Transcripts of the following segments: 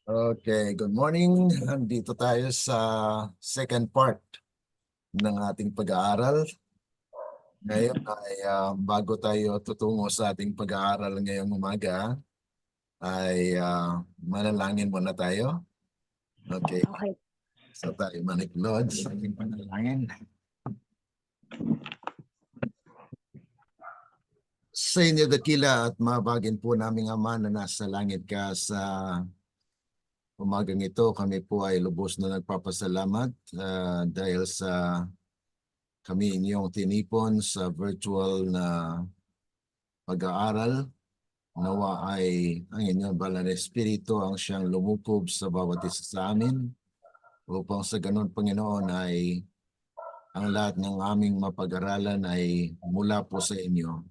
Okay, good morning. Andito tayo sa second part ng ating pag-aaral. Ngayon ay bago tayo tutungo sa ating pag-aaral ngayong umaga, ay manalangin muna tayo. Okay, Okay. so tayo maniklod sa ating panalangin. Sa inyo dakila at mabagin po naming Ama na nasa langit ka, sa umagang ito kami po ay lubos na nagpapasalamat dahil sa kami inyong tinipon sa virtual na pag-aaral. Nawa ay ang inyong banal na espiritu ang siyang lumukob sa bawat isa sa amin upang sa ganun, Panginoon, ay ang lahat ng aming mapag-aralan ay mula po sa inyo.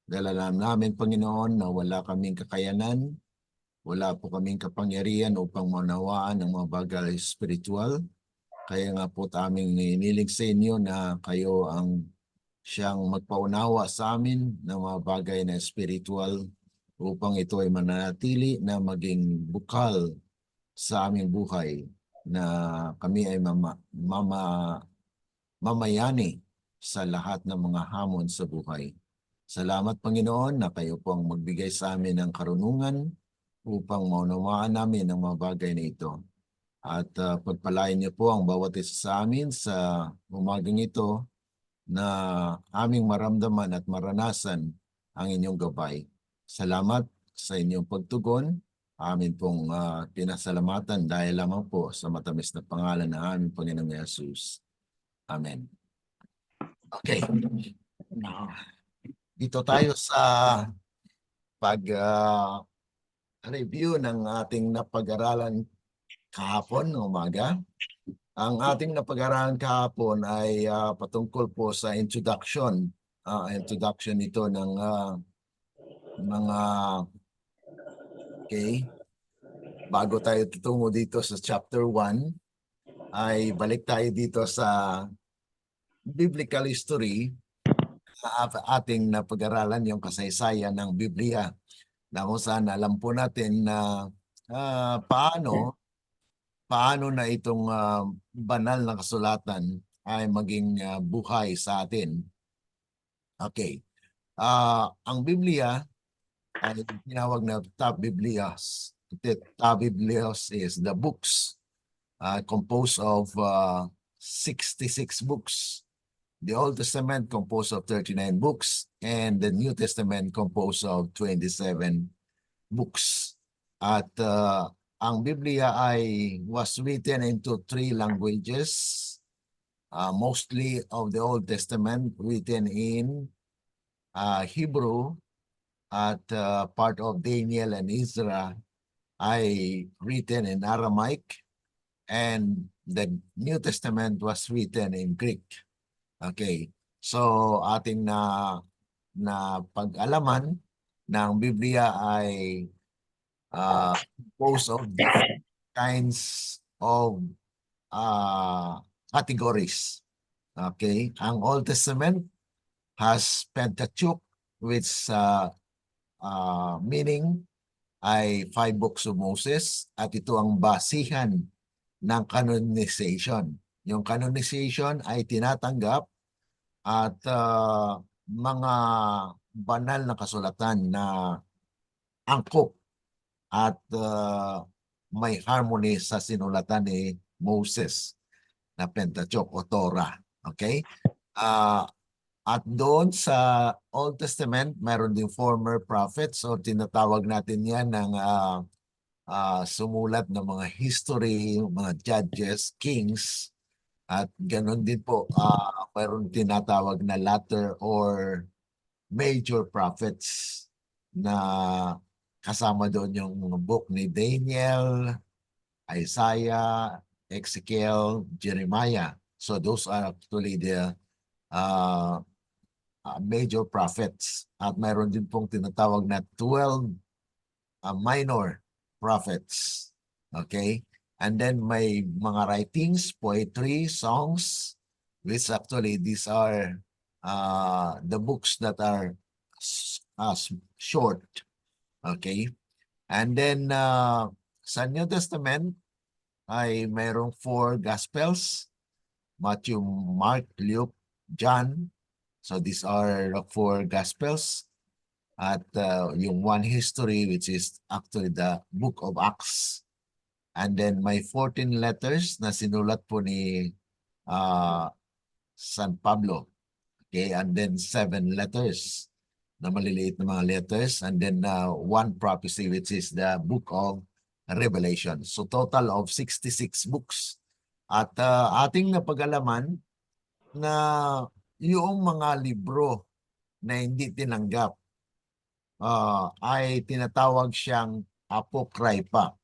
Dahil alam namin, Panginoon, na wala kaming kakayanan, wala po kaming kapangyarihan upang maunawaan ang mga bagay spiritual. Kaya nga po aming ninilig sa inyo na kayo ang siyang magpaunawa sa amin ng mga bagay na spiritual upang ito ay mananatili na maging bukal sa aming buhay, na kami ay mamayani sa lahat ng mga hamon sa buhay. Salamat, Panginoon, na kayo po ang magbigay sa amin ng karunungan upang maunawaan namin ang mga bagay na ito. At pagpalain niyo po ang bawat isa sa amin sa umagang ito na aming maramdaman at maranasan ang inyong gabay. Salamat sa inyong pagtugon. Amin pong pinasalamatan dahil lamang po sa matamis na pangalan ng aming Panginoong Yesus. Amen. Okay. Now, dito tayo sa pag-review ng ating napag-aralan kahapon ng umaga. Ang ating napag-aralan kahapon ay patungkol po sa introduction. Introduction ito ng mga bago tayo tutungo dito sa chapter 1, ay balik tayo dito sa biblical history na ating napag-aralan, yung kasaysayan ng Biblia, na kung saan alam po natin na paano na itong banal na kasulatan ay maging buhay sa atin. Okay. Ang Biblia ay tinawag na Tabiblias. Tabiblias is the books composed of 66 books. The Old Testament composed of 39 books and the New Testament composed of 27 books. At ang Biblia ay was written into 3 languages. Mostly of the Old Testament written in Hebrew, at part of Daniel and Ezra ay written in Aramaic, and the New Testament was written in Greek. Okay. So ating na pag-alaman na ang Biblia ay composed of different kinds of categories. Okay. Ang Old Testament has Pentateuch, which meaning ay 5 books of Moses, at ito ang basihan ng canonization. Yung canonization ay tinatanggap at mga banal na kasulatan na angkop at may harmony sa sinulatan ni Moses na Pentateuch o Torah. Okay? At doon sa Old Testament, mayroon din former prophets, o tinatawag natin yan ng sumulat ng mga history, mga judges, kings. At ganoon din po, mayroon tinatawag na latter or major prophets na kasama doon yung book ni Daniel, Isaiah, Ezekiel, Jeremiah. So those are actually the major prophets. At mayroon din pong tinatawag na 12 minor prophets. Okay? And then may mga writings, poetry, songs, which actually these are the books that are short. Okay? And then Sa New Testament ay mayroong 4 Gospels, Matthew, Mark, Luke, John. So these are the 4 Gospels. At yung one history, which is actually the book of Acts. And then may 14 letters na sinulat po ni San Pablo. Okay, and then 7 letters na maliliit na mga letters, and then one prophecy, which is the book of Revelation. So total of 66 books. At ating napag-alaman na yung mga libro na hindi tinanggap ay tinatawag siyang apocrypha.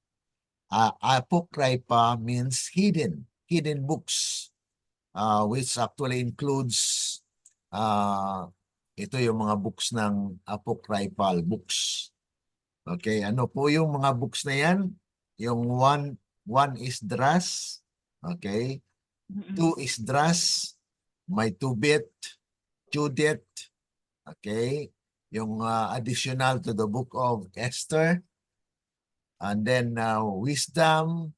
Apocrypha means hidden books, which actually includes ito yung mga books ng apocryphal books. Okay, ano po yung mga books na yan? Yung one is Esdras, okay? 2 is Esdras, may Tobit, Judith, okay? Yung additional to the book of Esther, and then Wisdom,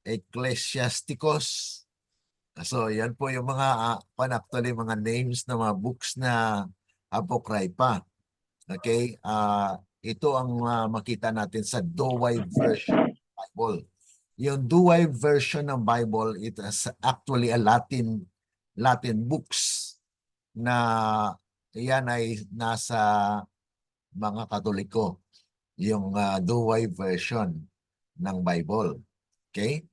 Ecclesiasticus. So yan po yung mga actually mga names ng mga books na apocrypha. Okay? Ito ang makita natin sa Douay version ng Bible. Yung Douay version ng Bible, it is actually a Latin books na yan ay nasa mga Katoliko, yung Douay version ng Bible. Okay?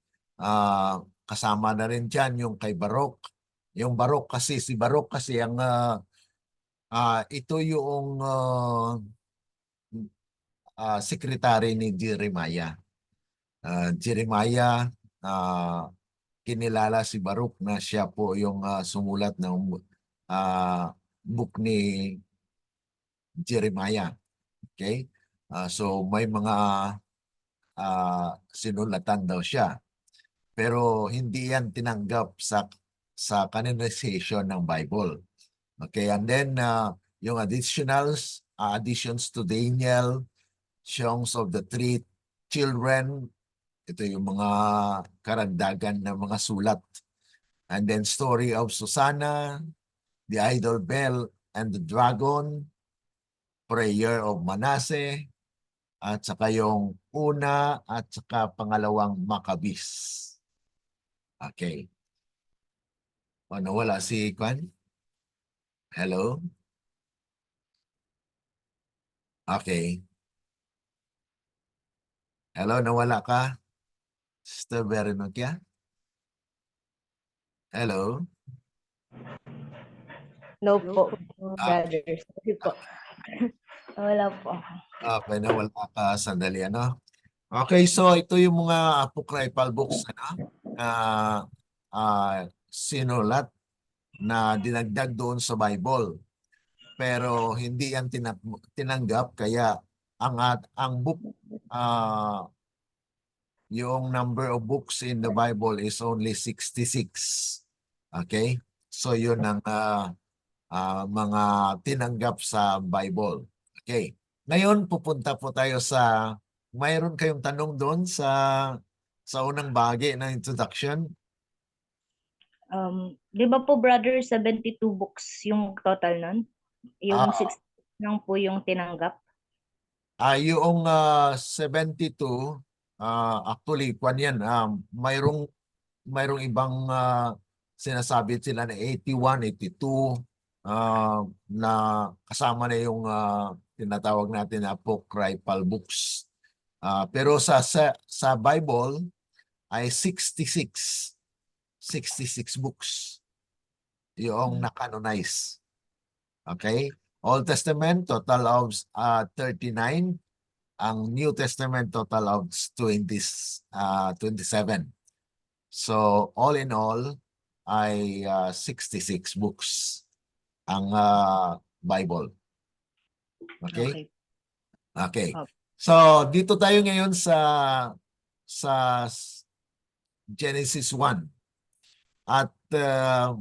Kasama na rin dyan yung kay Baruch. Yung Baruch kasi, si Baruch kasi ang ito yung secretary ni Jeremiah. Jeremiah, kinilala si Baruch na siya po yung sumulat ng book ni Jeremiah. Okay? So may mga sinulatan daw siya. Pero hindi yan tinanggap sa canonization ng Bible. Okay, and then yung additions to Daniel, Songs of the Three Children, ito yung mga karagdagan ng mga sulat. And then Story of Susanna, The Idol Bell and the Dragon, Prayer of Manasseh, at saka yung una at saka pangalawang Maccabees. Okay. O, nawala si Kwan? Hello? Okay. Hello, nawala ka? Sister Veronica? Hello? No po, brother. Sorry po. Wala po. Okay, nawala ka. Sandali, ano? Okay, so ito yung mga apocryphal books, sinulat na dinagdag doon sa Bible. Pero hindi yan tinanggap, kaya ang book, yung number of books in the Bible is only 66. Okay? So yun ang mga tinanggap sa Bible. Okay. Ngayon, pupunta po tayo sa, mayroon kayong tanong doon sa unang bahagi ng introduction? Di ba po, brother, 72 books yung total nun? Yung 6 lang po yung tinanggap? Yung 72, actually, kwan yan, mayroong ibang sinasabi sila na 81, 82, na kasama na yung tinatawag natin na apocryphal books. Pero sa Bible ay 66 books yung na-canonize. Okay? Old Testament, total of 39. Ang New Testament, total of 27. So, all in all, ay 66 books ang Bible. Okay? Okay. So, dito tayo ngayon sa Genesis 1. At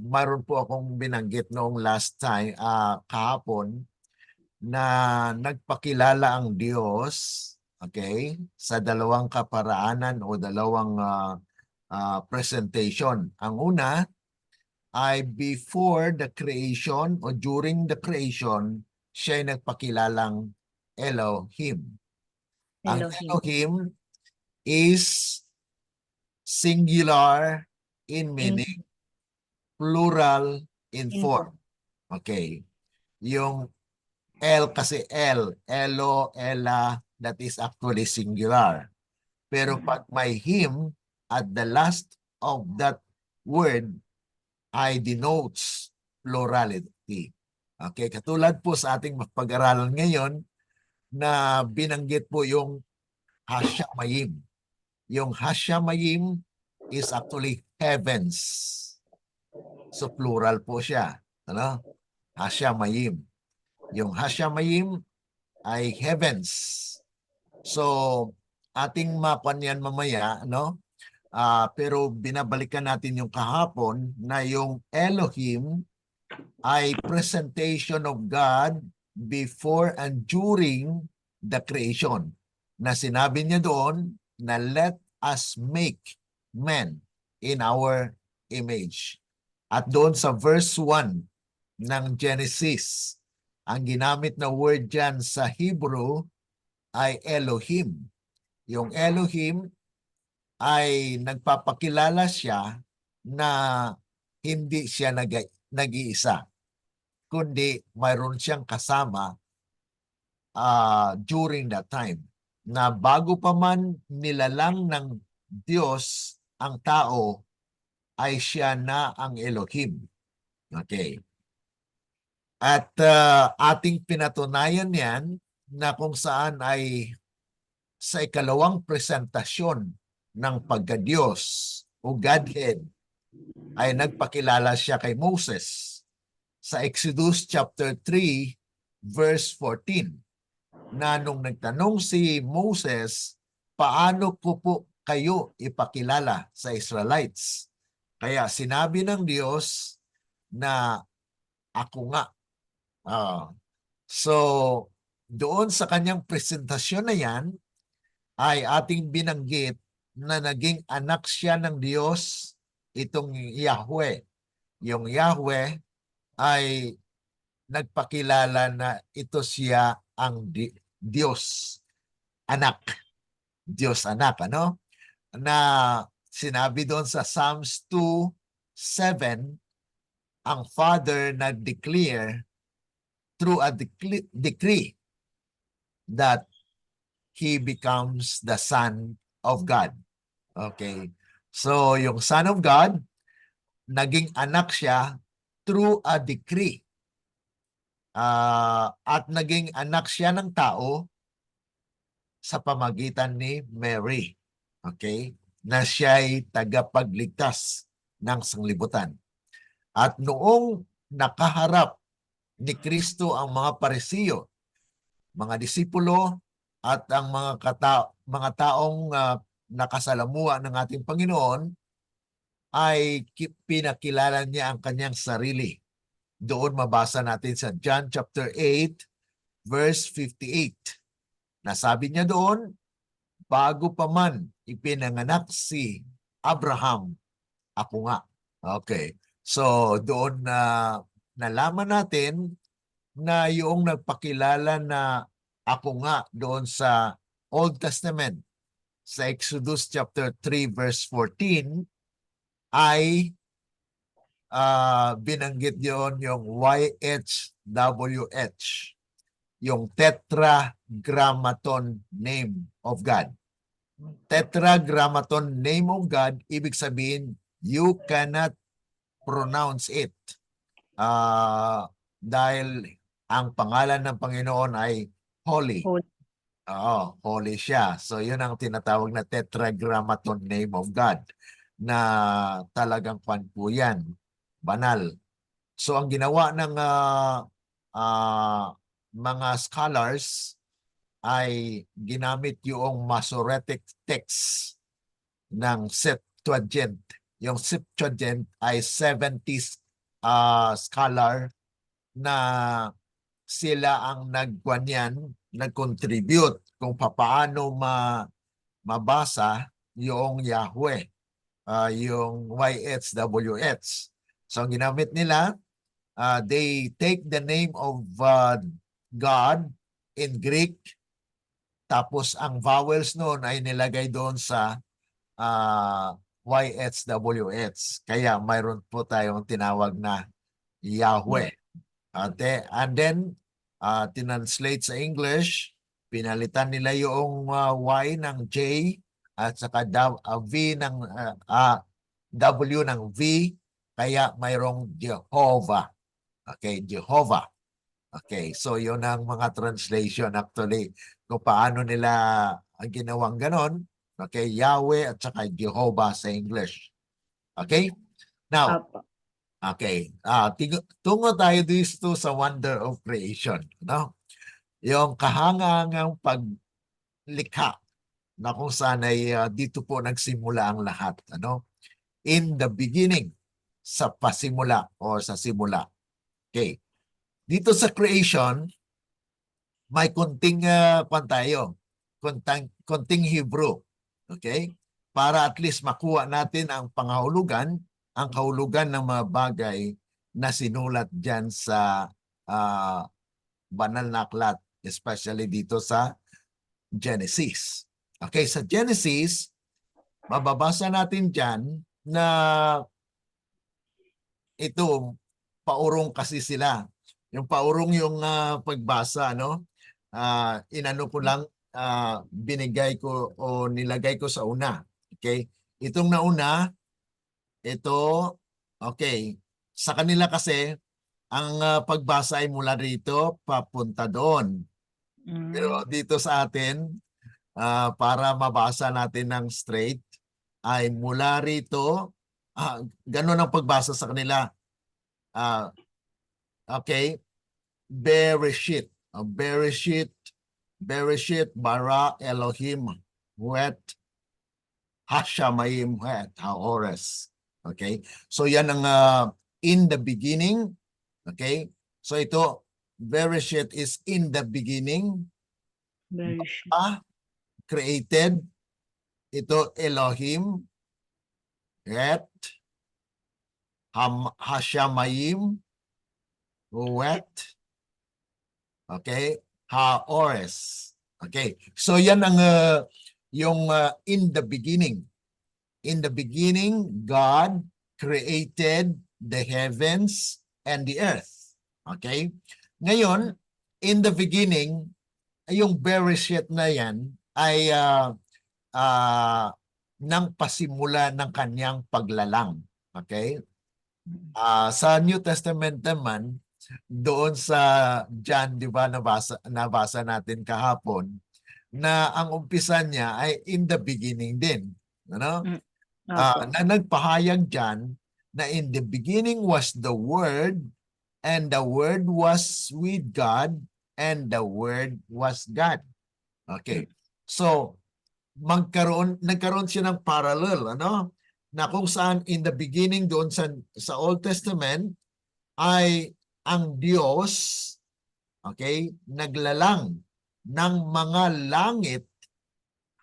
mayroon po akong binanggit noong last time, kahapon, na nagpakilala ang Diyos Okay? Sa dalawang kaparaanan o dalawang presentation. Ang una ay before the creation o during the creation, siya ay nagpakilalang Elohim. Ang Elohim. Elohim is singular in In meaning, plural in form. form. Okay. Yung El kasi Elo, Ella, that is actually singular. Pero pag may him at the last of that word ay denotes plurality. Okay, katulad po sa ating pag-aralan ngayon na binanggit po yung Hashamayim. Yung Hashamayim is actually heavens. So plural po siya. Ano? Hashamayim. Yung Hashamayim ay heavens. So ating makuan yan mamaya, no? Pero binabalikan natin yung kahapon na yung Elohim ay presentation of God before and during the creation. Na sinabi niya doon na let us make man in our image. At doon sa verse 1 ng Genesis, ang ginamit na word dyan sa Hebrew ay Elohim. Yung Elohim ay nagpapakilala siya na hindi siya nag-iisa, kundi mayroon siyang kasama during that time. Na bago pa man nilalang ng Diyos ang tao, ay siya na ang Elohim. Okay. At ating pinatunayan yan na kung saan ay sa ikalawang presentasyon ng pagka-Diyos o Godhead ay nagpakilala siya kay Moses sa Exodus chapter 3 verse 14 na nung nagtanong si Moses, paano ko po kayo ipakilala sa Israelites? Kaya sinabi ng Diyos na ako nga. So doon sa kanyang presentasyon na yan ay ating binanggit na naging anak siya ng Diyos, itong Yahweh. Yung Yahweh ay nagpakilala na ito siya ang Diyos anak. Diyos anak, ano? Na sinabi doon sa Psalms 2:7, ang Father nag-declare through a decree that He becomes the Son of God. Okay. So, yung Son of God, naging anak siya through a decree. At naging anak siya ng tao sa pamagitan ni Mary. Okay? Na siya'y tagapagligtas ng sanglibutan. At noong nakaharap ni Kristo ang mga Parisiyo, mga disipulo, at ang mga taong nakasalamuha ng ating Panginoon, ay pinakilala niya ang kanyang sarili. Doon mabasa natin sa John chapter 8 verse 58. Nasabi niya doon, bago pa man ipinanganak si Abraham, ako nga. Okay. So doon nalaman natin na yung nagpakilala na ako nga doon sa Old Testament, sa Exodus chapter 3 verse 14, ay binanggit yon yung YHWH, yung Tetragrammaton Name of God. Tetragrammaton Name of God, ibig sabihin, you cannot pronounce it. Dahil ang pangalan ng Panginoon ay holy. Oo, holy siya. So yun ang tinatawag na Tetragrammaton Name of God na talagang po yan, banal. So ang ginawa ng mga scholars ay ginamit yung Masoretic text ng Septuagint. Yung Septuagint ay 70s scholar na sila ang nag-contribute kung paano mabasa yung Yahweh, yung YHWH. So ang ginamit nila, they take the name of God in Greek, tapos ang vowels noon ay nilagay doon sa YHWH. Kaya mayroon po tayong tinawag na Yahweh. And then, tinranslate sa English, pinalitan nila yung Y ng J at saka V ng W ng V, kaya mayroong Jehovah. Okay, Jehovah. Okay, so yun ang mga translation actually kung paano nila ang ginawang ganon. Okay, Yahweh at saka Jehovah sa English. Okay? Now, Opo. okay, tungo tayo dito sa wonder of creation, no? Yung kahangangang paglikha na kung saan ay dito po nagsimula ang lahat, ano? In the beginning, sa pasimula o sa simula. Okay. Dito sa creation, may konting konting Hebrew. Okay? Para at least makuha natin ang pangahulugan, ang kahulugan ng mga bagay na sinulat diyan sa banal na aklat, especially dito sa Genesis. Okay, sa Genesis, mababasa natin diyan na ito, paurong kasi sila. Yung paurong yung pagbasa, no? Inano ko lang, binigay ko o nilagay ko sa una. Okay? Itong nauna, ito, okay. Sa kanila kasi, ang pagbasa ay mula rito papunta doon. Pero dito sa atin, para mabasa natin ng straight, ay mula rito, ganun ang pagbasa sa kanila. Okay, Bereshit. Bereshit bara Elohim wet Hashamayim wet Haores. Okay, so yan ang in the beginning. Okay, so ito Bereshit is in the beginning. Created. Ito Elohim et Hashamayim wet. Okay, Haores. Okay, so yan ang yung in the beginning. In the beginning, God created the heavens and the earth. Okay? Ngayon, in the beginning, yung Bereshit na yan ay nang pasimula ng kanyang paglalang. Okay? Sa New Testament naman, doon sa John, di ba, nabasa natin kahapon, na ang umpisa niya ay in the beginning din. Ano? Na nagpahayag dyan na in the beginning was the Word, and the Word was with God, and the Word was God. Okay. So, nagkaroon siya ng parallel, ano? Na kung saan in the beginning doon sa Old Testament ay ang Diyos, okay, naglalang ng mga langit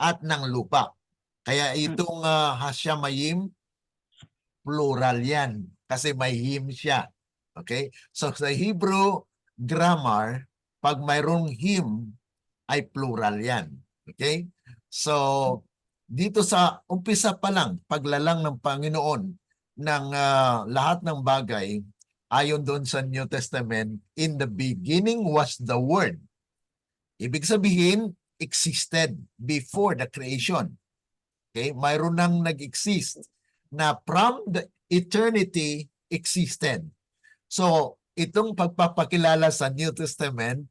at ng lupa. Kaya itong Hashamayim, plural yan kasi may him siya. Okay? So sa Hebrew grammar, pag mayroong him, ay plural yan. Okay? So dito sa umpisa pa lang, paglalang ng Panginoon ng lahat ng bagay, ayon doon sa New Testament, in the beginning was the Word. Ibig sabihin, existed before the creation. Okay? Mayroon nang nag-exist na from the eternity existed. So, itong pagpapakilala sa New Testament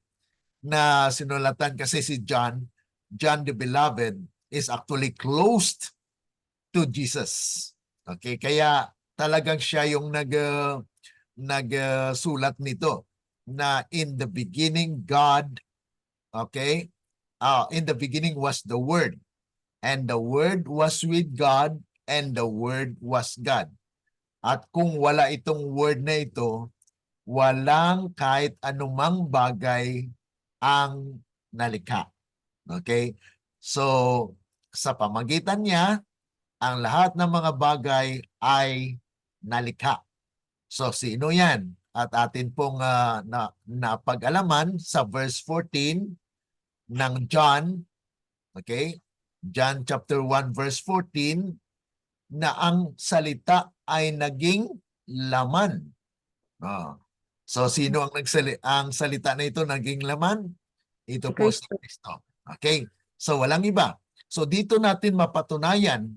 na sinulatan kasi si John the Beloved, is actually closed to Jesus. Okay? Kaya talagang siya yung nagsulat nito na in the beginning God, okay? In the beginning was the Word, and the Word was with God, and the Word was God. At kung wala itong Word na ito, walang kahit anumang bagay ang nalikha. Okay? So, sa pamagitan niya, ang lahat ng mga bagay ay nalikha. So, sino yan? At atin pong napag-alaman sa verse 14 ng John, okay? John chapter 1 verse 14, na ang salita ay naging laman. Ah. So, sino ang salita na ito naging laman? Ito Si po si Kristo. Kristo. Okay? So, walang iba. So, dito natin mapatunayan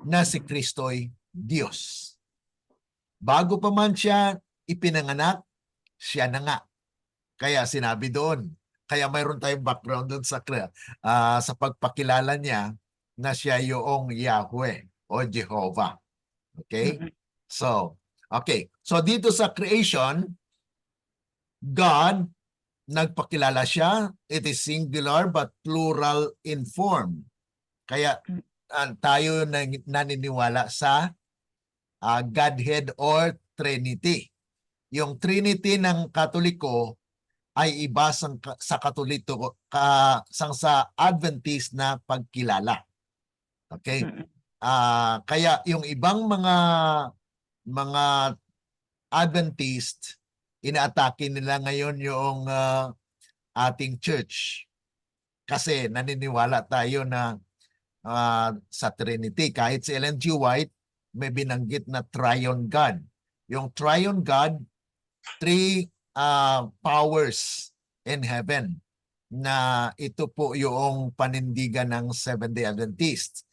na si Kristo'y Diyos. Bago pa man siya ipinanganak, siya na nga. Kaya sinabi doon. Kaya mayroon tayong background doon sa pagpakilala niya na siya yung Yahweh o Jehovah. Okay? So, okay. So dito sa creation, God, nagpakilala siya. It is singular but plural in form. Kaya tayo naniniwala sa Godhead or Trinity. Yung Trinity ng Katoliko ay iba sa Katoliko sa Adventist na pagkilala. Okay? Kaya yung ibang mga Adventist, inaatake nila ngayon yung ating church. Kasi naniniwala tayo na sa Trinity. Kahit si Ellen G. White, may binanggit na Triune God. Yung Triune God, three powers in heaven na ito po yung panindigan ng Seventh-day Adventist.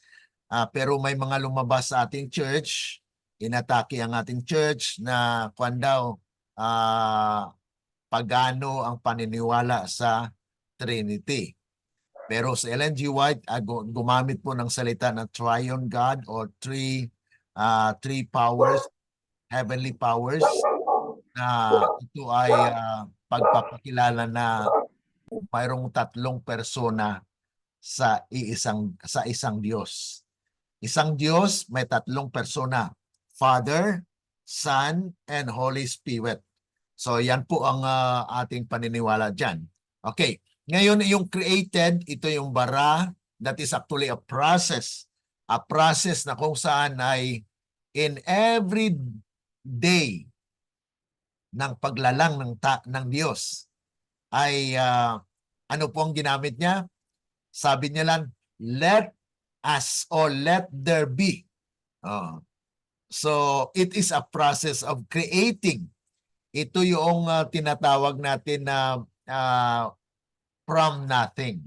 Pero may mga lumabas sa ating church, inatake ang ating church na kwan daw pagano ang paniniwala sa Trinity. Pero si Ellen G. White gumamit po ng salita na Triune God or three powers, heavenly powers, na ito ay pagpapakilala na mayroong tatlong persona sa isang Diyos. Isang Diyos may tatlong persona, Father, Son, and Holy Spirit. So yan po ang ating paniniwala dyan. Okay, ngayon yung created, ito yung bara, that is actually a process na kung saan ay in every day ng paglalang ng Diyos ay ano po ang ginamit niya? Sabi niya lang, let us or let there be. So it is a process of creating. Ito yung tinatawag natin na from nothing,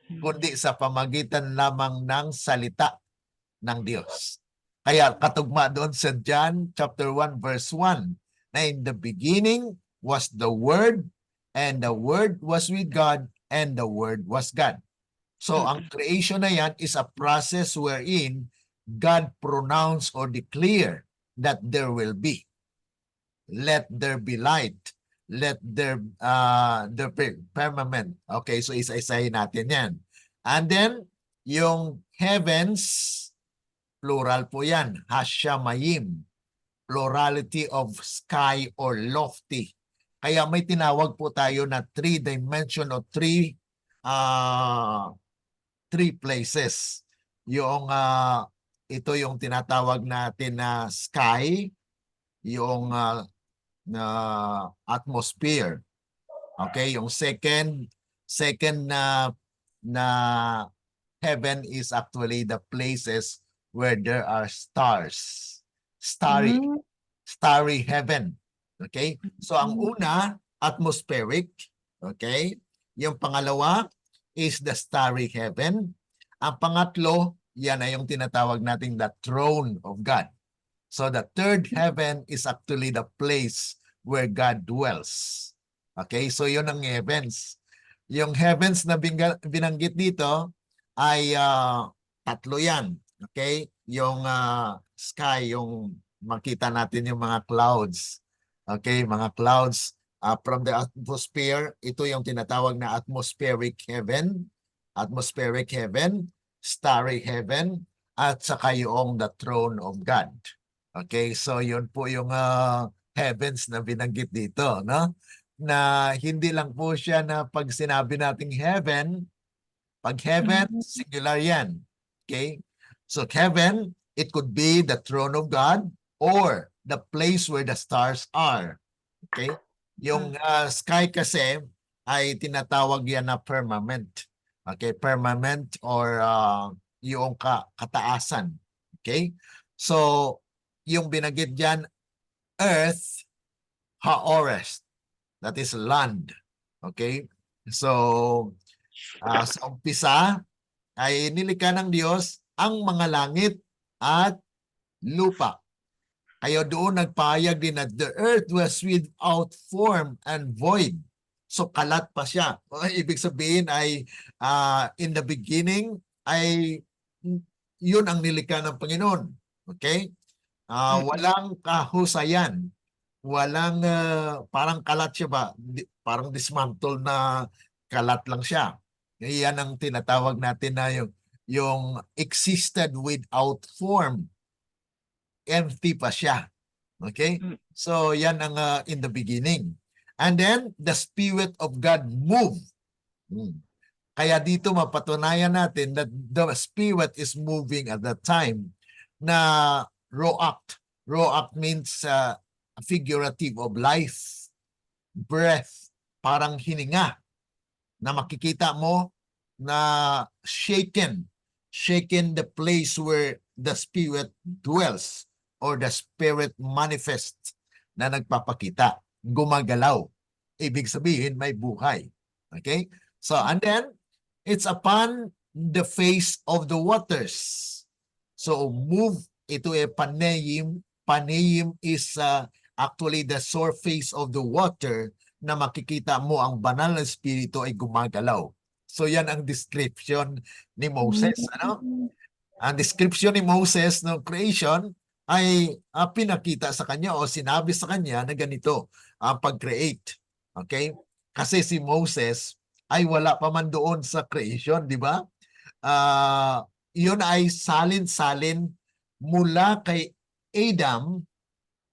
kundi sa pamagitan lamang ng salita ng Diyos. Kaya katugma doon sa John chapter 1 verse 1, na in the beginning was the Word, and the Word was with God, and the Word was God. So ang creation na yan is a process wherein God pronounce or declare that there will be. Let there be light. Let there the firmament. Okay, so isa-isahin natin yan. And then, yung heavens, plural po yan, hasyamayim, plurality of sky or lofty. Kaya may tinawag po tayo na three dimension o three places. Yung ito yung tinatawag natin na sky, yung atmosphere. Okay, yung second na heaven is actually the places where there are stars. Starry heaven. Okay? So ang una, atmospheric. Okay? Yung pangalawa is the starry heaven. Ang pangatlo, yan ay yung tinatawag nating the throne of God. So the third heaven is actually the place where God dwells. Okay? So yun ang heavens. Yung heavens na binanggit dito ay tatlo yan. Okay? Yung sky, yung makita natin yung mga clouds. Okay? Mga clouds from the atmosphere. Ito yung tinatawag na atmospheric heaven, starry heaven, at saka yung the throne of God. Okay? So yun po yung heavens na binanggit dito, no? Na hindi lang po siya na pag sinabi nating heaven, Pag heaven, singular yan. Okay? So heaven, it could be the throne of God or the place where the stars are. Okay? Yung sky kasi ay tinatawag yan na firmament. Okay? Firmament or yung kataasan. Okay? So, yung binagit dyan, earth, haores. That is land. Okay? So, sa umpisa ay nilikha ng Diyos ang mga langit at lupa. Kaya doon nagpahayag din na the earth was without form and void. So kalat pa siya. Ibig sabihin ay in the beginning ay yun ang nilikha ng Panginoon. Okay? Walang kahusayan. Walang parang kalat siya ba? Parang dismantle na kalat lang siya. Yan ang tinatawag natin na yung existed without form. Empty pa siya. Okay? So yan ang in the beginning. And then the Spirit of God moved. Kaya dito mapatunayan natin that the Spirit is moving at that time na roact. Roact means figurative of life, breath, parang hininga na makikita mo na shaken the place where the Spirit dwells or the Spirit manifests na nagpapakita, gumagalaw. Ibig sabihin may buhay. Okay? So, and then, it's upon the face of the waters. So, move ito paneim. Paneim is actually the surface of the water na makikita mo ang banal na espiritu ay gumagalaw. So, yan ang description ni Moses. Ano? Ang description ni Moses ng creation ay pinakita sa kanya o sinabi sa kanya na ganito ang pag-create. Okay? Kasi si Moses ay wala pa man doon sa creation, di ba? Yun ay salin-salin mula kay Adam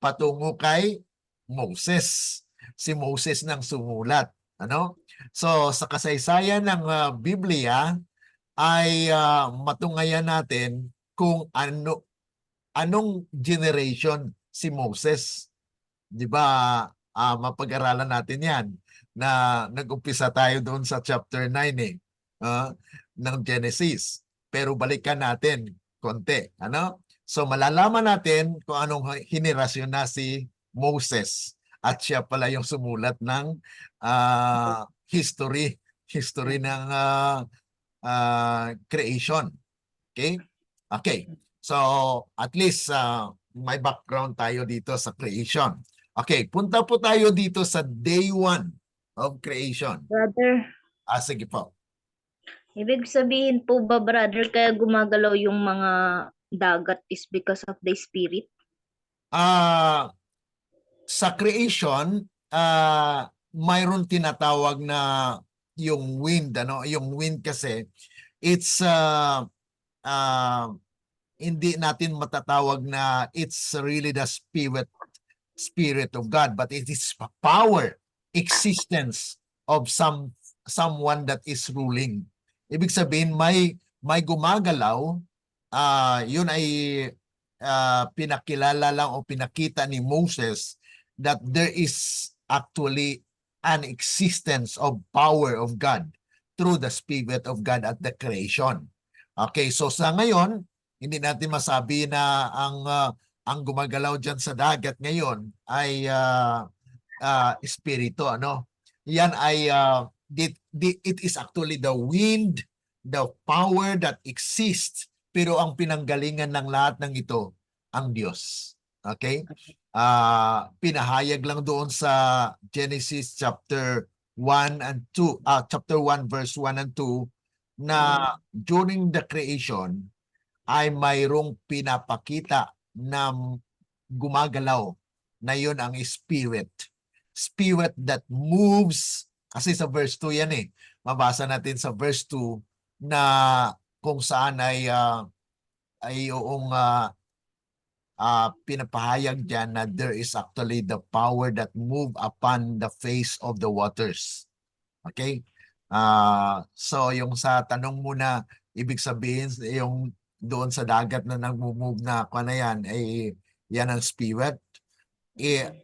patungo kay Moses. Si Moses nang sumulat. Ano? So sa kasaysayan ng Biblia ay matungayan natin kung anong generation si Moses. Di ba mapag-aralan natin yan na nag-umpisa tayo doon sa chapter 9 ng Genesis. Pero balikan natin konti. Ano? So malalaman natin kung anong henerasyon na si Moses. At siya pala yung sumulat ng history ng creation. Okay? Okay. So at least may background tayo dito sa creation. Okay, punta po tayo dito sa day 1 of creation. Brother, Sige po. ibig sabihin po ba, brother, kaya gumagalaw yung mga dagat is because of the Spirit? Sa creation, mayroon tinatawag na yung wind. Ano? Yung wind kasi, it's hindi natin matatawag na it's really the Spirit of God, but it is power, existence of someone that is ruling. Ibig sabihin may gumagalaw, yun ay pinakilala lang o pinakita ni Moses that there is actually an existence of power of God through the Spirit of God at the creation. Okay, so sa ngayon, hindi natin masabi na ang gumagalaw dyan sa dagat ngayon ay espiritu. Ano? Yan ay it is actually the wind, the power that exists, pero ang pinanggalingan ng lahat ng ito ang Diyos. Okay? Pinahayag lang doon sa Genesis chapter 1 and 2, chapter 1 verse 1 and 2 na during the creation ay mayroong pinapakita na gumagalaw na yun ang spirit. Spirit that moves. Kasi sa verse 2 yan Mabasa natin sa verse 2 na kung saan ay yung pinapahayag dyan na there is actually the power that move upon the face of the waters. Okay? So yung sa tanong mo na ibig sabihin yung doon sa dagat na nagmo-move na ano yan, ay yan ang spirit.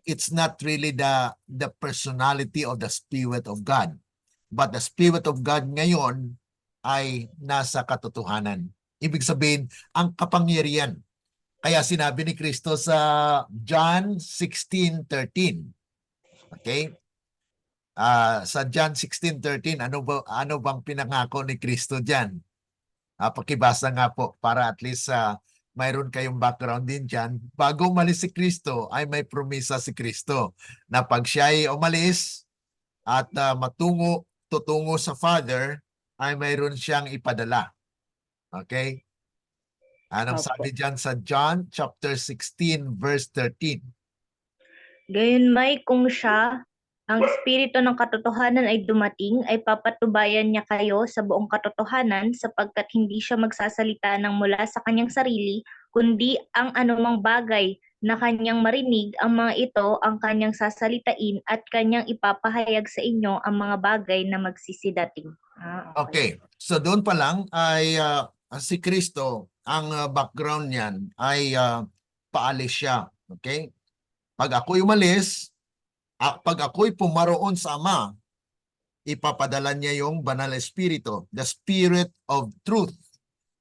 It's not really the personality of the Spirit of God. But the Spirit of God ngayon ay nasa katotohanan. Ibig sabihin, ang kapangyarihan. Kaya sinabi ni Kristo sa John 16:13. Okay? Sa John 16:13, ano bang pinangako ni Kristo diyan? Pakibasa nga po para at least mayroon kayong background din dyan. Bago umalis si Kristo, ay may promisa si Kristo na pag siya ay umalis at tutungo sa Father, ay mayroon siyang ipadala. Okay? Anong Opo. sabi dyan sa John chapter 16 verse 13? Gayunmay kung siya, ang Espiritu ng katotohanan ay dumating, ay papatubayan niya kayo sa buong katotohanan sapagkat hindi siya magsasalita ng mula sa kanyang sarili, kundi ang anumang bagay na kanyang marinig, ang mga ito ang kanyang sasalitain at kanyang ipapahayag sa inyo ang mga bagay na magsisidating. Okay. So doon pa lang ay si Kristo, ang background niyan ay paalis siya. Okay? Pag ako'y umalis, pag ako'y pumaroon sa Ama, ipapadala niya yung Banal na Espiritu, the Spirit of Truth.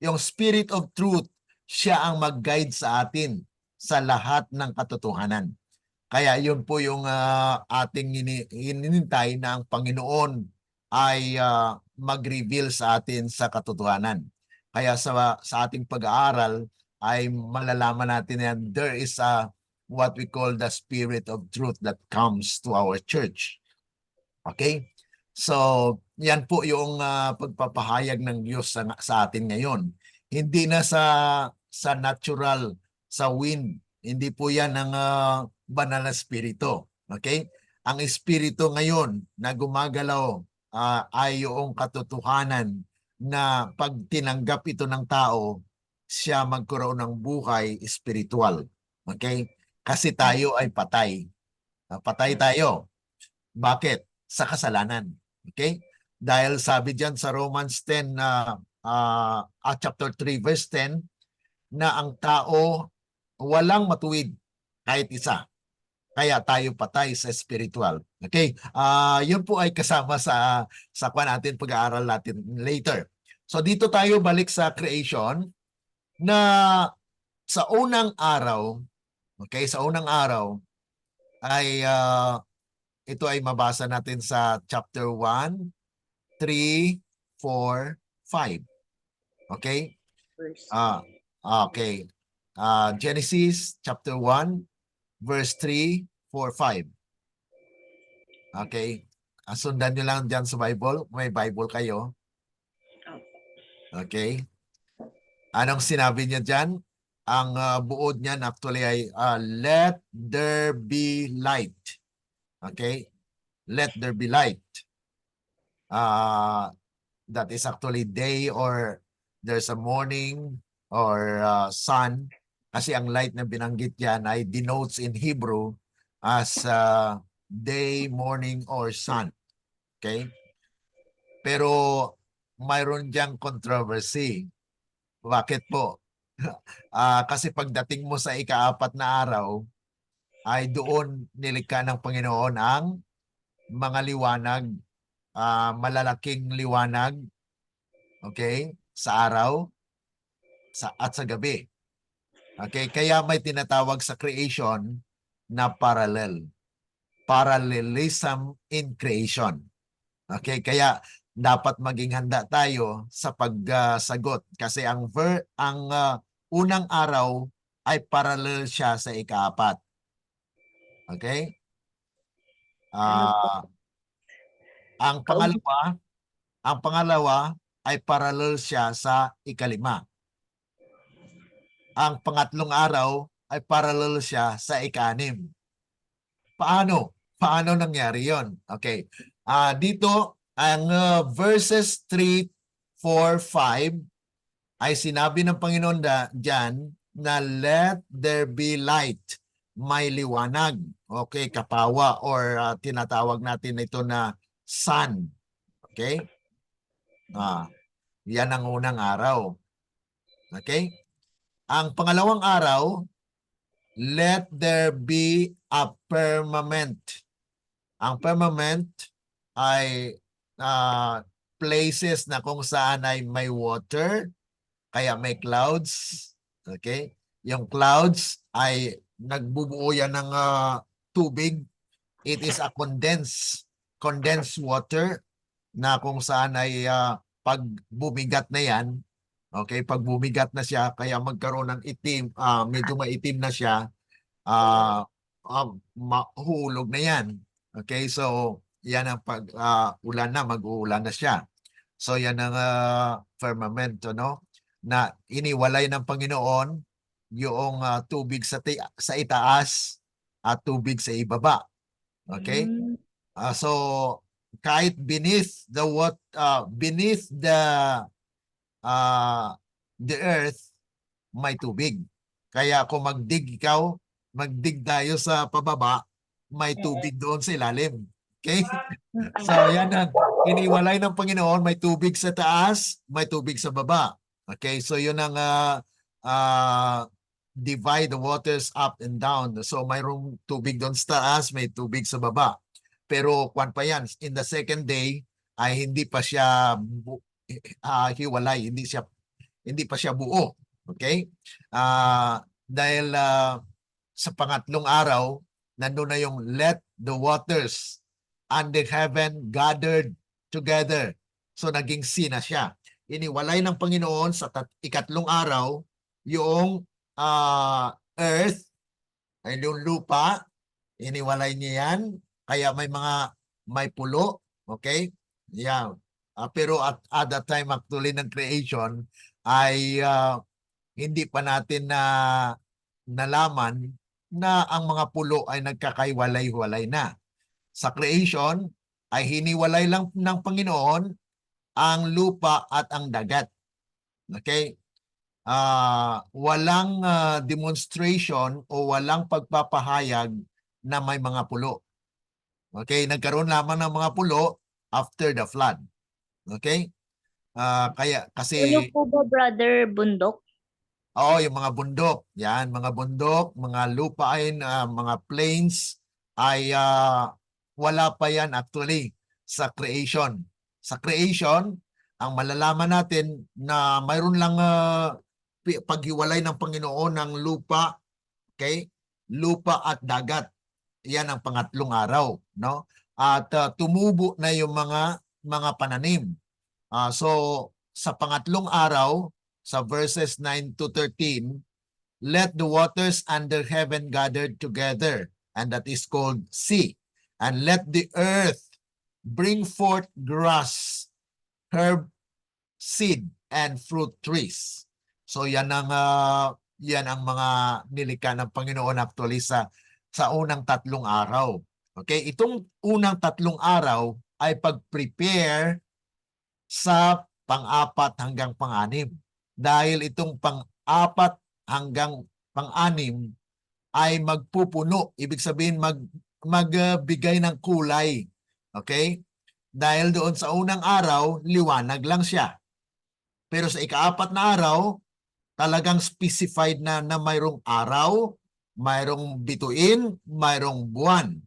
Yung Spirit of Truth, siya ang mag-guide sa atin sa lahat ng katotohanan. Kaya yun po yung ating hinintay na ang Panginoon ay mag-reveal sa atin sa katotohanan. Kaya sa ating pag-aaral ay malalaman natin yan, there is what we call the Spirit of Truth that comes to our church. Okay? So, yan po yung pagpapahayag ng Diyos sa atin ngayon. Hindi na sa natural, sa wind. Hindi po yan ang banal na espiritu. Okay? Ang espiritu ngayon na gumagalaw ay yung katotohanan na pag tinanggap ito ng tao, siya magkaroon ng buhay espiritual. Okay? Kasi tayo ay patay. Patay tayo. Bakit? Sa kasalanan. Okay? Dahil sabi diyan sa Romans 10 chapter 3 verse 10 na ang tao walang matuwid kahit isa. Kaya tayo patay sa spiritual. Okay? Yun po ay kasama sa kwan natin, pag-aaral natin later. So dito tayo balik sa creation na sa unang araw, okay, sa unang araw ay ito ay mabasa natin sa chapter 1, 3, 4, 5. Okay? Okay. Genesis chapter 1, verse 3, 4, 5. Okay? Sundan nyo lang dyan sa Bible. May Bible kayo. Okay? Anong sinabi niya dyan? Ang buod niyan actually ay let there be light. Okay? Let there be light. That is actually day or there's a morning or sun. Kasi ang light na binanggit yan ay denotes in Hebrew as day, morning, or sun. Okay? Pero mayroon diyang controversy. Bakit po? Kasi pagdating mo sa ika-4 na araw, ay doon nilikha ng Panginoon ang mga liwanag, malalaking liwanag, okay, sa araw at sa gabi. Okay, kaya may tinatawag sa creation na parallel. Parallelism in creation. Okay, kaya dapat maging handa tayo sa pagsagot kasi ang unang araw ay parallel siya sa ika-4. Okay? Ang pangalawa ay parallel siya sa ika-5. Ang pangatlong araw ay parallel siya sa ika-6. Paano? Paano nangyari yon? Okay. Dito, ang verses 3, 4, 5 ay sinabi ng Panginoon dyan na let there be light. May liwanag. Okay, kapawa or tinatawag natin ito na sun. Okay? Yan ang unang araw. Okay? Ang pangalawang araw, let there be a firmament. Ang firmament ay places na kung saan ay may water, kaya may clouds. Okay? Yung clouds ay nagbubuo yan ng tubig. It is a condensed water na kung saan ay pag bumigat na yan, okay, pag bumigat na siya, kaya magkaroon ng itim, medyo maitim na siya, mahulog na yan. Okay, so yan ang pag ulan na, mag-uulan na siya. So yan ang firmament, no? Na iniwalay ng Panginoon yung tubig sa itaas at tubig sa ibaba. Okay? So kahit beneath the earth may tubig. Kaya kung magdig tayo sa pababa, may tubig doon sa ilalim. Okay? So yan ang iniwalay ng Panginoon, may tubig sa taas, may tubig sa baba. Okay? So yun ang divide the waters up and down. So mayroong tubig doon sa taas, may tubig sa baba. Pero kwan pa yan, in the second day ay hindi pa siya hiwalay, hindi pa siya buo. Okay? Dahil sa pangatlong araw, nandun na yung let the waters under heaven gathered together. So naging sea na siya. Iniwalay ng Panginoon sa ikatlong araw yung earth, ay yung lupa, iniwalay niya yan. Kaya may pulo, okay? Yeah. Pero at that time actually ng creation ay hindi pa natin nalaman na ang mga pulo ay nagkakaiwalay-walay na. Sa creation ay hiniwalay lang ng Panginoon ang lupa at ang dagat. Okay? Walang demonstration o walang pagpapahayag na may mga pulo. Okay? Nagkaroon lamang ng mga pulo after the flood. Okay? Ano po ba, brother, bundok? Oo, yung mga bundok. Yan, mga bundok, mga lupain, mga plains ay wala pa yan actually sa creation. Sa creation, ang malalaman natin na mayroon lang paghiwalay ng Panginoon ng lupa, okay? Lupa at dagat. Yan ang pangatlong araw, no? At tumubo na yung mga pananim. So sa pangatlong araw, sa verses 9 to 13, let the waters under heaven gathered together, and that is called sea. And let the earth bring forth grass, herb, seed, and fruit trees. So yan ang mga nilikha ng Panginoon actually sa unang tatlong araw. Okay, itong unang tatlong araw ay pag-prepare sa pang-apat hanggang pang-anim. Dahil itong pang-apat hanggang pang-anim ay magpupuno, ibig sabihin magbigay ng kulay. Okay? Dahil doon sa unang araw, liwanag lang siya. Pero sa ikaapat na araw, talagang specified na mayroong araw, mayroong bituin, mayroong buwan.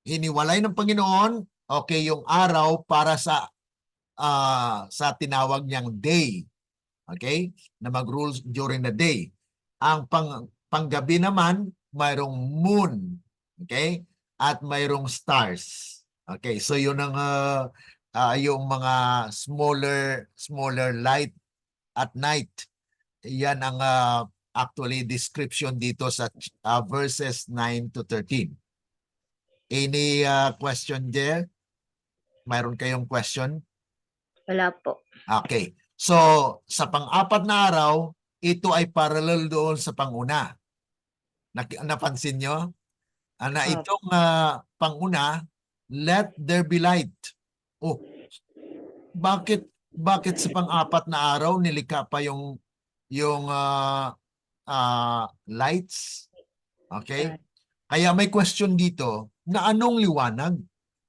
Hiniwalay ng Panginoon, okay, yung araw para sa tinawag niyang day. Okay? Na mag-rules during the day. Ang panggabi naman, mayroong moon. Okay? At mayroong stars. Okay, so yun ang yung mga smaller light at night. Yan ang actually description dito sa verses 9 to 13. Any question there? Mayroon kayong question? Wala po. Okay. So, sa pang-apat na araw, ito ay parallel doon sa panguna. Napansin nyo? Na itong panguna, let there be light. Oh, bakit sa pang-apat na araw nilikha pa yung lights? Okay? Kaya may question dito na anong liwanag?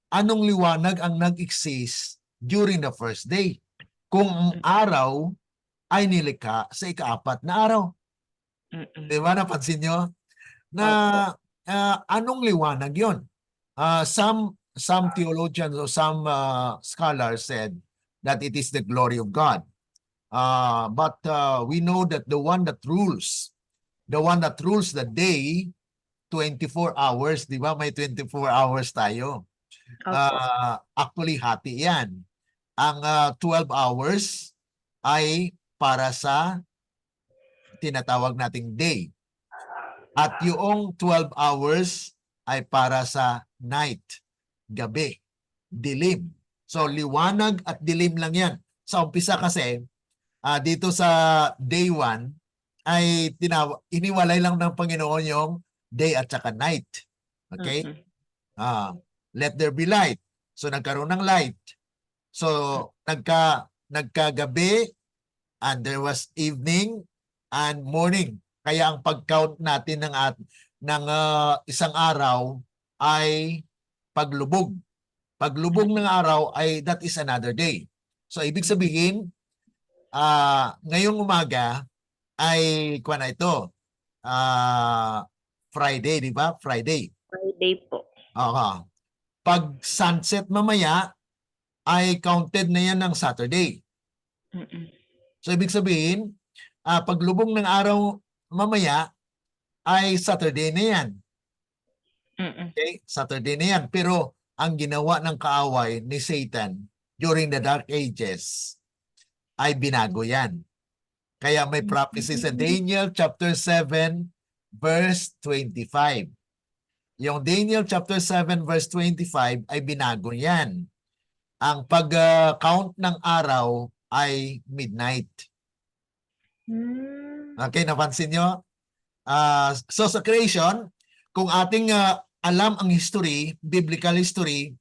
Anong liwanag ang nag-exist during the first day? kung ang araw ay nilikha sa ika-4 na araw. Mm-mm. Di ba? Napansin nyo? Na anong liwanag yon? Some theologians or some scholars said that it is the glory of God. But we know that the one that rules the day, 24 hours, di ba? May 24 hours tayo. Opo. Actually, hati yan. Ang 12 hours ay para sa tinatawag nating day. At yung 12 hours ay para sa night, gabi, dilim. So liwanag at dilim lang yan. Sa umpisa kasi, dito sa day 1, ay iniwalay lang ng Panginoon yung day at saka night. Okay? Mm-mm. Let there be light. So nagkaroon ng light. So nagkagabi, and there was evening and morning. Kaya ang pag-count natin ng isang araw ay paglubog. Paglubog ng araw ay that is another day. So ibig sabihin, ngayong umaga ay kuwan na ito. Friday, di ba? Friday. Friday po. Pag sunset mamaya ay counted na yan ng Saturday. Mm-mm. So ibig sabihin, paglubog ng araw mamaya ay Saturday na yan. Mm-mm. Okay? Saturday na yan. Pero ang ginawa ng kaaway ni Satan during the Dark Ages ay binago yan. Kaya may prophecy sa Daniel chapter 7 verse 25. Yung Daniel chapter 7 verse 25 ay binago yan. Ang pag-count ng araw ay midnight. Okay, napansin nyo? So sa creation, kung ating alam ang history, biblical history,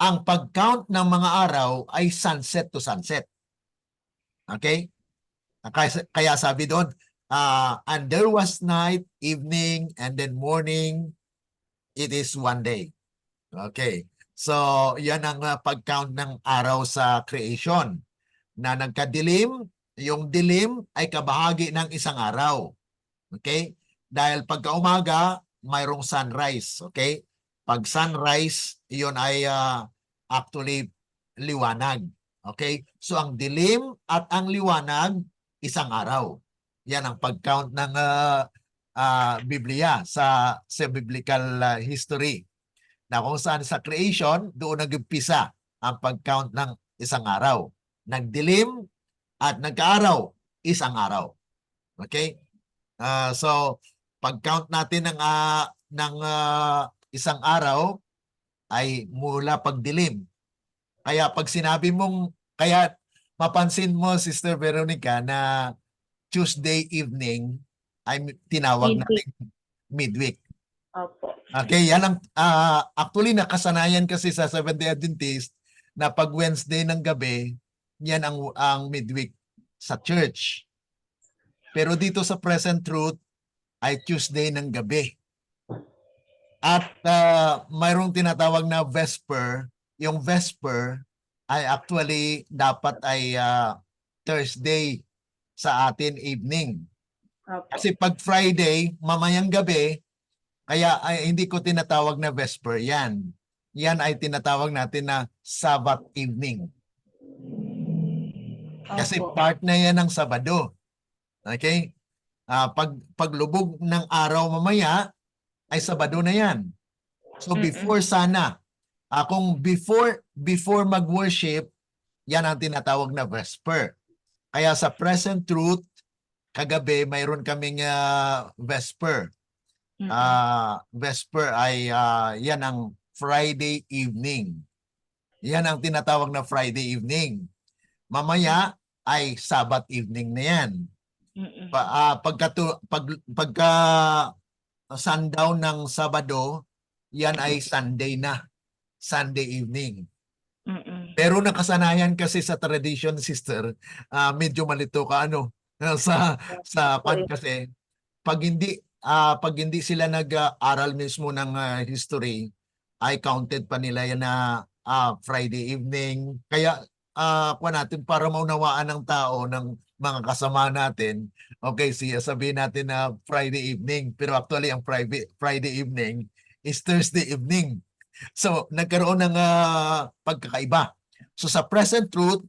ang pag-count ng mga araw ay sunset to sunset. Okay? Kaya sabi doon, and there was night, evening, and then morning, it is one day. Okay. So, yan ang pag-count ng araw sa creation. Na nagkadilim, yung dilim ay kabahagi ng isang araw. Okay? Dahil pagka-umaga, mayroong sunrise. Okay? Pag sunrise, yun ay actually liwanag. Okay? So, ang dilim at ang liwanag, isang araw. Yan ang pag-count ng Biblia sa biblical history. Na kung saan sa creation, doon nag-umpisa ang pag-count ng isang araw. Nagdilim at nagkaaraw, isang araw. Okay? So, pag-count natin ng isang araw ay mula pagdilim. Kaya pag sinabi mong, kaya mapansin mo, Sister Veronica, na Tuesday evening ay tinawag natin midweek. Opo. Okay, yan ang actually nakasanayan kasi sa Seventh-day Adventist na pag Wednesday ng gabi, yan ang midweek sa church. Pero dito sa Present Truth ay Tuesday ng gabi. At mayroong tinatawag na Vesper. Yung Vesper ay actually dapat ay Thursday sa atin evening. Opo. Kasi pag Friday, mamayang gabi, kaya ay hindi ko tinatawag na Vesper yan. Yan ay tinatawag natin na Sabbath evening. Kasi Opo. part na yan ng Sabado. Okay? Paglubog ng araw mamaya, ay Sabado na yan. So before sana, kung before mag-worship, yan ang tinatawag na Vesper. Kaya sa Present Truth, kagabi mayroon kaming Vesper. Vesper ay yan ang Friday evening. Yan ang tinatawag na Friday evening. Mamaya ay Sabbath evening na yan. Pagka sundown ng Sabado, yan ay Sunday na. Sunday evening. Pero nakasanayan kasi sa tradition, sister, medyo malito ka sa pan kasi pag hindi sila nag-aral mismo ng history, ay counted pa nila yan na Friday evening. Kaya kuwan natin para maunawaan ng tao ng mga kasama natin. Okay, sabihin natin na Friday evening, pero actually ang Friday evening is Thursday evening. So nagkaroon ng pagkakaiba. So sa present truth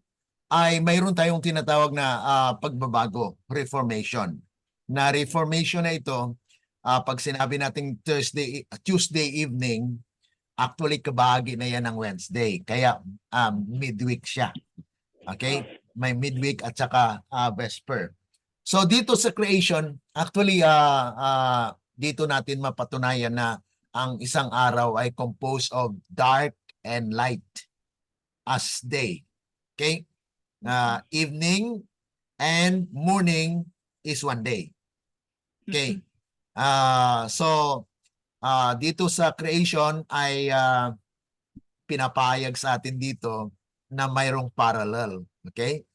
ay mayroon tayong tinatawag na pagbabago, reformation. Na reformation na ito, pag sinabi nating Tuesday evening, actually kabahagi na yan ng Wednesday. Kaya midweek siya. Okay? May midweek at saka vesper. So dito sa creation, actually dito natin mapatunayan na ang isang araw ay composed of dark and light as day. Okay? Evening and morning is one day. Okay? So dito sa creation ay pinapahayag sa atin dito na mayroong parallel. Okay?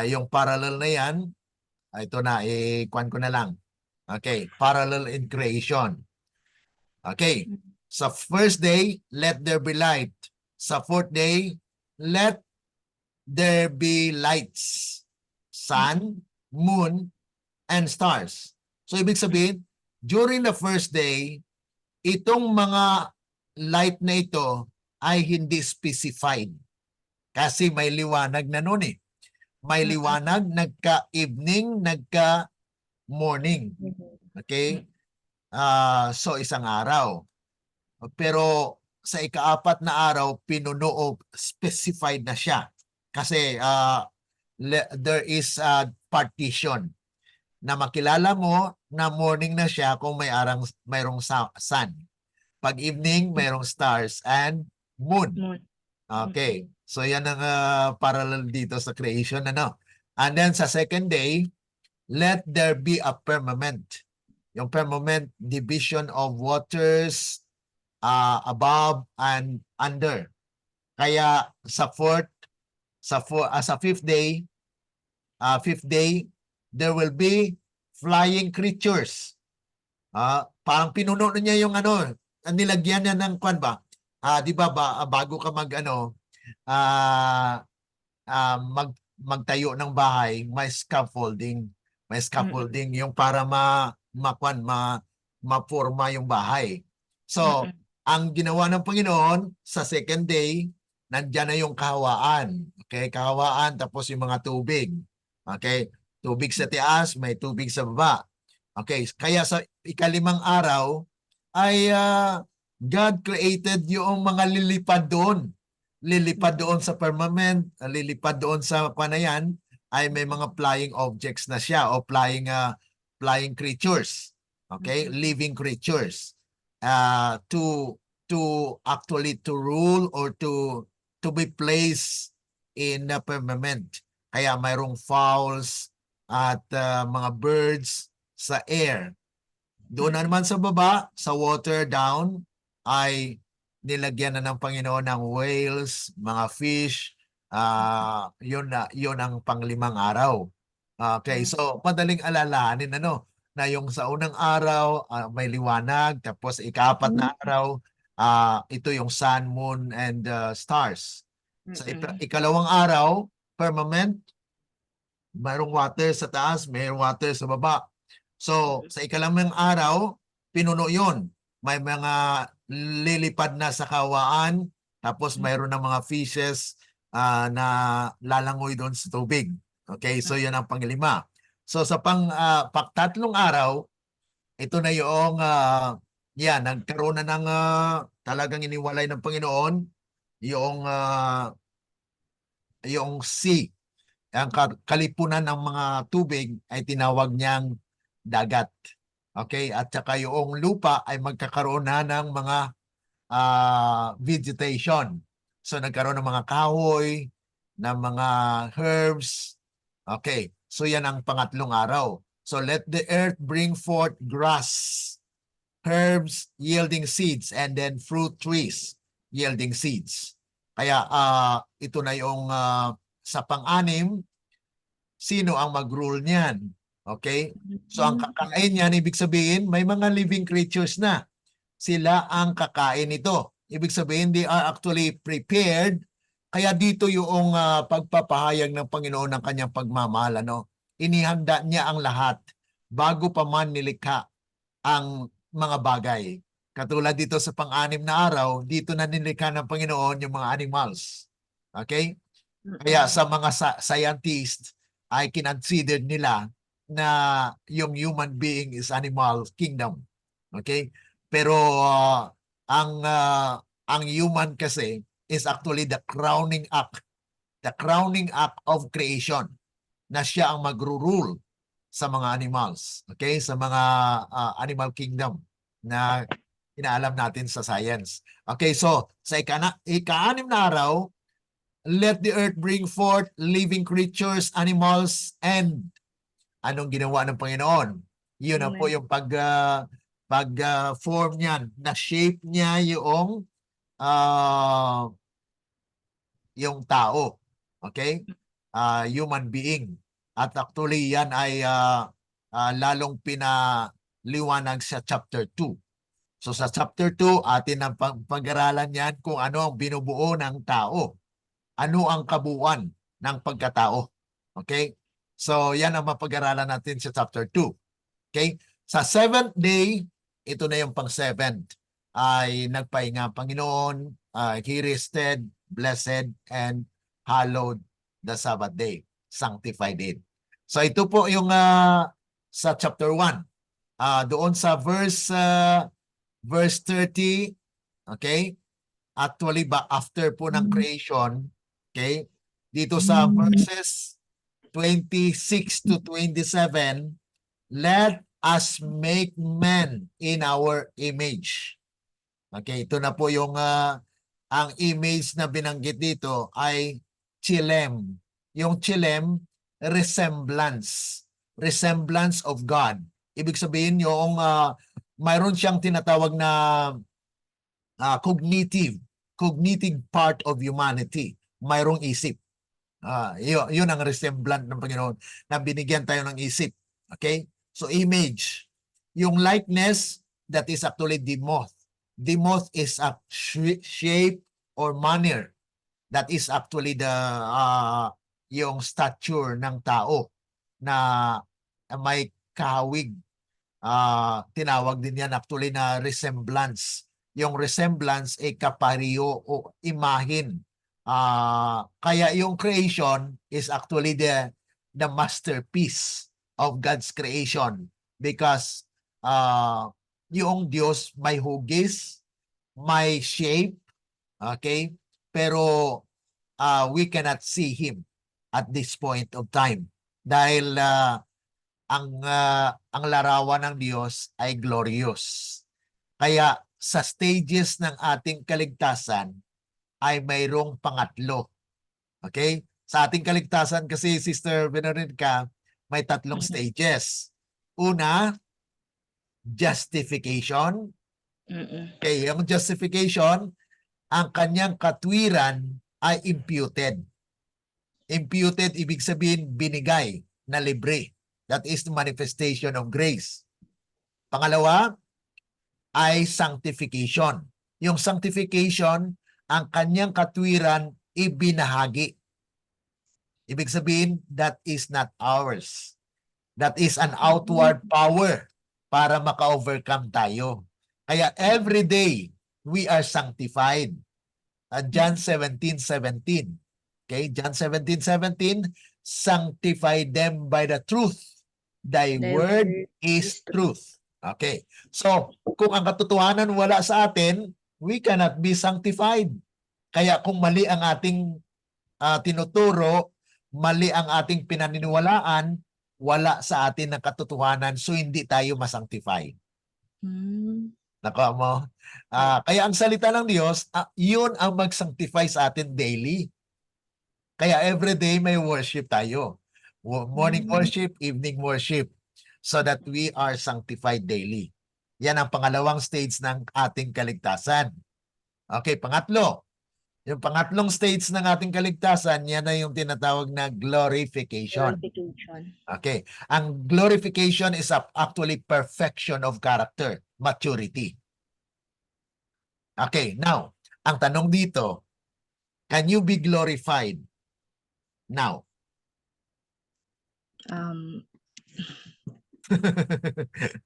Yung parallel na yan, ito na, ikuan ko na lang. Okay, parallel in creation. Okay, sa first day, let there be light. Sa fourth day, let there be lights. Sun, moon, and stars. So ibig sabihin, during the first day, itong mga light na ito ay hindi specified. Kasi may liwanag na nun eh. May liwanag, nagka-evening, nagka-morning. Okay? So isang araw. Pero sa ikaapat na araw, pinuno o specified na siya. Kasi there is a partition na makilala mo na morning na siya kung mayroong sun. Pag evening, mayroong stars and moon. Okay. So yan ang parallel dito sa creation. Ano? And then sa second day, let there be a firmament. Yung firmament, division of waters above and under. Kaya sa fifth day, there will be flying creatures. Parang pinuno na niya yung nilagyan niya ng kwan ba? Di ba bago ka magtayo ng bahay, may scaffolding. May scaffolding yung para maporma yung bahay. So, ang ginawa ng Panginoon sa second day, nandiyan na yung kahawaan. Okay, kahawaan tapos yung mga tubig. Okay, tubig sa taas, may tubig sa baba. Okay, kaya sa ikalimang araw ay God created yung mga lilipad doon. Lilipad doon sa firmament, lilipad doon sa panayan, ay may mga flying objects na siya o flying creatures. Okay, living creatures. To actually to rule or to be placed in the firmament. Kaya mayroong fowls at mga birds sa air. Doon na naman sa baba, sa water down, ay nilagyan na ng Panginoon ng whales, mga fish. Yun ang panglimang araw. Okay, so madaling alalahanin na yung sa unang araw may liwanag, tapos ikapat na araw ito yung sun, moon, and stars. Sa ikalawang araw, firmament, mayroong water sa taas, mayroong water sa baba. So, sa ikalimang araw, pinuno yun. May mga lilipad na sa kawaan, tapos mayroon ng mga fishes na lalangoy doon sa tubig. Okay, so yun ang panglima. So sa tatlong araw, ito na yung nagkaroon na ng talagang iniwalay ng Panginoon yung sea. Ang kalipunan ng mga tubig ay tinawag niyang dagat. Okay? At saka yung lupa ay magkakaroon na ng mga vegetation. So nagkaroon ng mga kahoy, ng mga herbs. Okay. So yan ang pangatlong araw. So let the earth bring forth grass, herbs yielding seeds, and then fruit trees yielding seeds. Kaya ito na yung sa pang-anim, sino ang mag-rule niyan? Okay? So ang kakain niyan, ibig sabihin, may mga living creatures na. Sila ang kakain nito. Ibig sabihin, they are actually prepared Kaya dito yung pagpapahayag ng Panginoon ng kanyang pagmamahal, ano? Inihanda niya ang lahat bago pa man nilikha ang mga bagay. Katulad dito sa pang-anim na araw, dito na nilikha ng Panginoon yung mga animals. Okay? Kaya sa mga scientists ay kinonsider nila na yung human being is animal kingdom. Okay? Pero ang human kasi is actually the crowning act of creation, na siya ang magro-rule sa mga animals. Okay? Sa mga animal kingdom na inaalam natin sa science. Okay, so sa ika-anim na araw, let the earth bring forth living creatures, animals, and anong ginawa ng Panginoon? Yun na po Amen. yung pag-form niyan, na-shape niya yung tao. Okay? Human being. At actually, yan ay lalong pinaliwanag sa chapter 2. So sa chapter 2, atin ang pag-aralan yan kung ano ang binubuo ng tao. Ano ang kabuuan ng pagkatao. Okay? So yan ang mapag-aralan natin sa chapter 2. Okay? Sa 7th day, ito na yung pang-7th, ay nagpahinga ang Panginoon, He rested, blessed, and hallowed the Sabbath day, sanctified it. So ito po yung sa chapter 1. Doon sa verse 30, okay? Actually, after po ng creation, okay? Dito sa verses 26 to 27, let us make man in our image. Okay, ito na po yung ang image na binanggit dito ay chilem. Yung chilem, resemblance of God. Ibig sabihin yung mayroon siyang tinatawag na cognitive part of humanity. Mayroong isip. Yun ang resemblant ng Panginoon na binigyan tayo ng isip. Okay? So image. Yung likeness, that is actually demoth. Demoth is a shape or manner. That is actually the yung stature ng tao na may kahawig. Tinawag din yan actually na resemblance. Yung resemblance ay kapariyo o imahin. Kaya yung creation is actually the masterpiece of God's creation, because yung Diyos may hugis, may shape, okay? Pero we cannot see Him at this point of time dahil ang larawan ng Diyos ay glorious. Kaya sa stages ng ating kaligtasan ay mayroong pangatlo. Okay? Sa ating kaligtasan kasi, Sister Veronica, may tatlong stages. Una, justification. Okay, yung justification, ang kanyang katwiran ay imputed. Imputed, ibig sabihin binigay na libre. That is the manifestation of grace. Pangalawa ay sanctification. Yung sanctification, ang kanyang katwiran ibinahagi. Ibig sabihin, that is not ours. That is an outward power para maka-overcome tayo. Kaya every day, we are sanctified. John 17:17. Okay, John 17:17, sanctify them by the truth. Thy word is truth. Okay. So, kung ang katotohanan wala sa atin, we cannot be sanctified. Kaya kung mali ang ating tinuturo, mali ang ating pinaniniwalaan, wala sa atin ng katotohanan, so hindi tayo masanctify. Nako mo. Kaya ang salita ng Diyos, yun ang mag-sanctify sa atin daily. Kaya everyday may worship tayo. Morning worship, evening worship, so that we are sanctified daily. Yan ang pangalawang stage ng ating kaligtasan. Okay, pangatlo. Yung pangatlong stage ng ating kaligtasan, yan na yung tinatawag na glorification. Okay. Ang glorification is actually perfection of character, maturity. Okay, now, ang tanong dito, Can you be glorified now?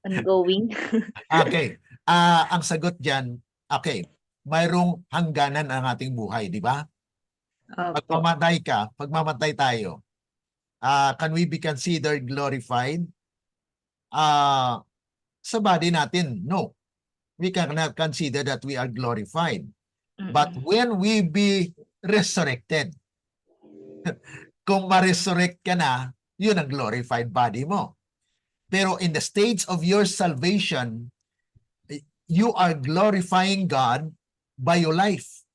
Ongoing. Okay. Ang sagot dyan, okay, mayroong hangganan ang ating buhay, di ba? Pag Opo. mamatay tayo, can we be considered glorified? Sa body natin, no. We cannot consider that we are glorified. But when we be resurrected, kung ma-resurrect ka na, yun ang glorified body mo. Pero in the stage of your salvation, you are glorifying God by your life.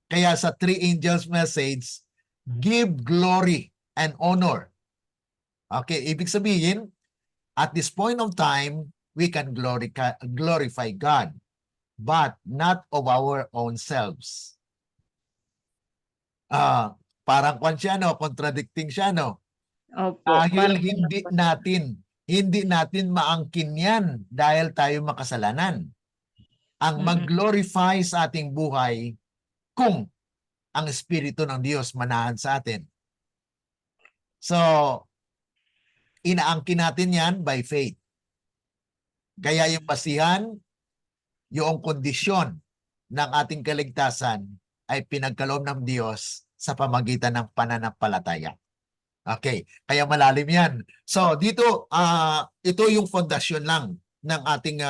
Kaya sa three angels message, give glory and honor. Okay, ibig sabihin, at this point of time, we can glorify God, but not of our own selves. Parang kwan siya, no? Contradicting siya, no? Opo. Dahil Parang hindi natin maangkin yan dahil tayo makasalanan. Ang mag-glorify sa ating buhay kung ang Espiritu ng Diyos manahan sa atin. So, inaangkin natin yan by faith. Kaya yung basihan, yung kondisyon ng ating kaligtasan ay pinagkaloob ng Diyos sa pamagitan ng pananampalataya. Okay, kaya malalim yan. So dito, ito yung fondasyon lang ng ating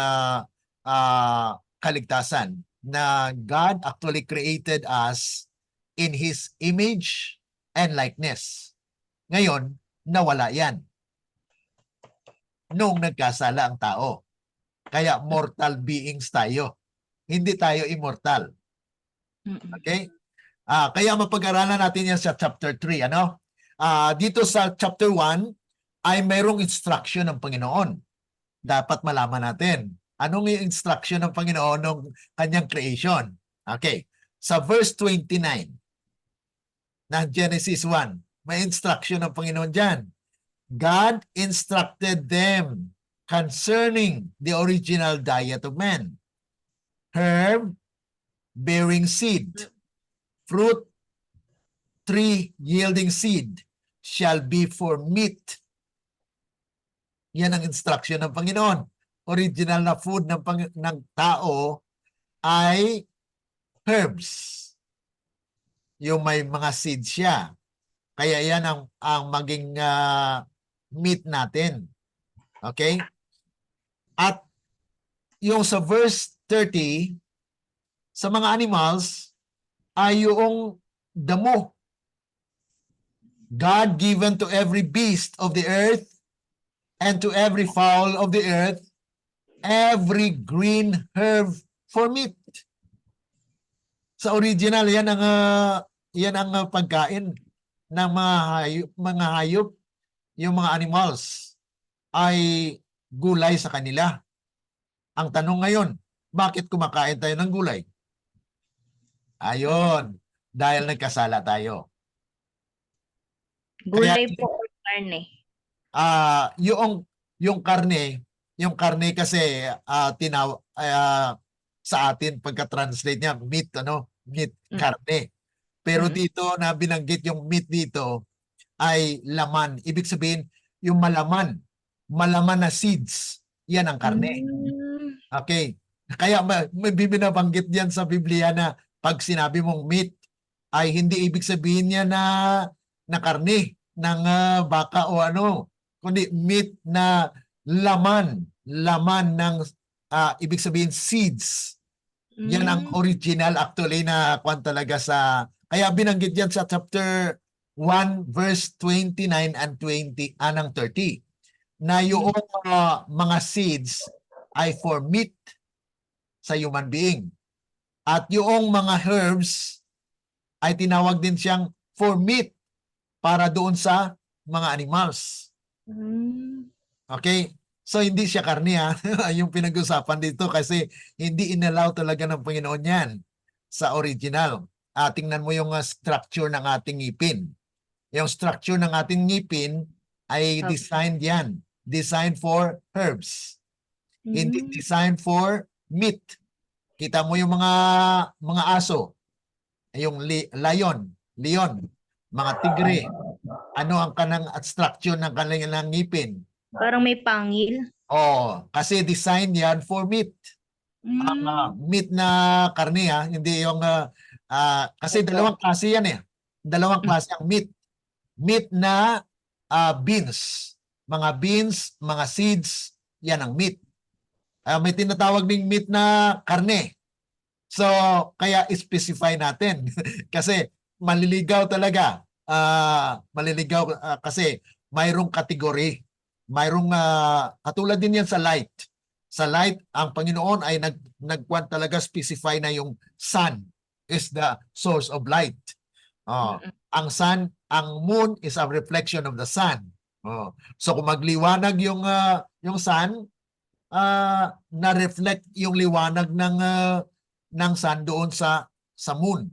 kaligtasan na God actually created us in His image and likeness. Ngayon, nawala yan. Nung nagkasala ang tao. Kaya mortal beings tayo. Hindi tayo immortal. Okay? Kaya mapag-aralan natin yan sa chapter 3. Ano? Dito sa chapter 1 ay mayroong instruction ng Panginoon. Dapat malaman natin. Anong yung instruction ng Panginoon ng kanyang creation? Okay. Sa verse 29 ng Genesis 1, may instruction ng Panginoon dyan. God instructed them concerning the original diet of man. Herb bearing seed, fruit, tree yielding seed shall be for meat. Yan ang instruction ng Panginoon. Original na food ng tao ay herbs. Yung may mga seeds siya. Kaya yan ang maging meat natin. Okay? At yung sa verse 30, sa mga animals ay yung damo. God given to every beast of the earth and to every fowl of the earth every green herb for meat. Sa original, yan ang pagkain ng mga hayop, yung mga animals ay gulay sa kanila. Ang tanong ngayon, bakit kumakain tayo ng gulay? Ayun, dahil nagkasala tayo. Gulay po o karne? Yung karne kasi sa atin pagka-translate niya meat karne. Pero dito na binanggit yung meat dito ay laman. Ibig sabihin yung malaman na seeds, yan ang karne. Okay. Kaya may binabanggit diyan sa Biblia na pag sinabi mong meat ay hindi ibig sabihin niya na karne ng baka o ano, kundi meat na laman ng ibig sabihin seeds. Yan ang original actually na kwan talaga sa, kaya binanggit yan sa chapter 1 verse 29 and 30 na yung mga seeds ay for meat sa human being. At yung mga herbs ay tinawag din siyang for meat para doon sa mga animals. Okay? So hindi siya karne yung pinag-usapan dito kasi hindi inalaw talaga ng Panginoon yan sa original. Tingnan mo yung structure ng ating ngipin. Yung structure ng ating ngipin ay designed yan. Designed for herbs. Hindi designed for meat. Kita mo yung mga aso. yung leon, mga tigre, ano ang kanang abstraction ng kanilang ngipin? Parang may pangil. Oh, kasi design yan for meat. Meat na karne hindi yung kasi Opo. dalawang klase yan eh. Dalawang Mm. klase ang meat. Meat na beans. Mga beans, mga seeds, yan ang meat. May tinatawag ding meat na karne. So, kaya specify natin kasi maliligaw talaga. Maliligaw kasi mayroong kategory. Mayroong katulad din yan sa light. Sa light, ang Panginoon ay nagkuhan talaga specify na yung sun is the source of light. Mm-mm. Ang sun, ang moon is a reflection of the sun. So kung magliwanag yung sun, na-reflect yung liwanag ng sun doon sa moon.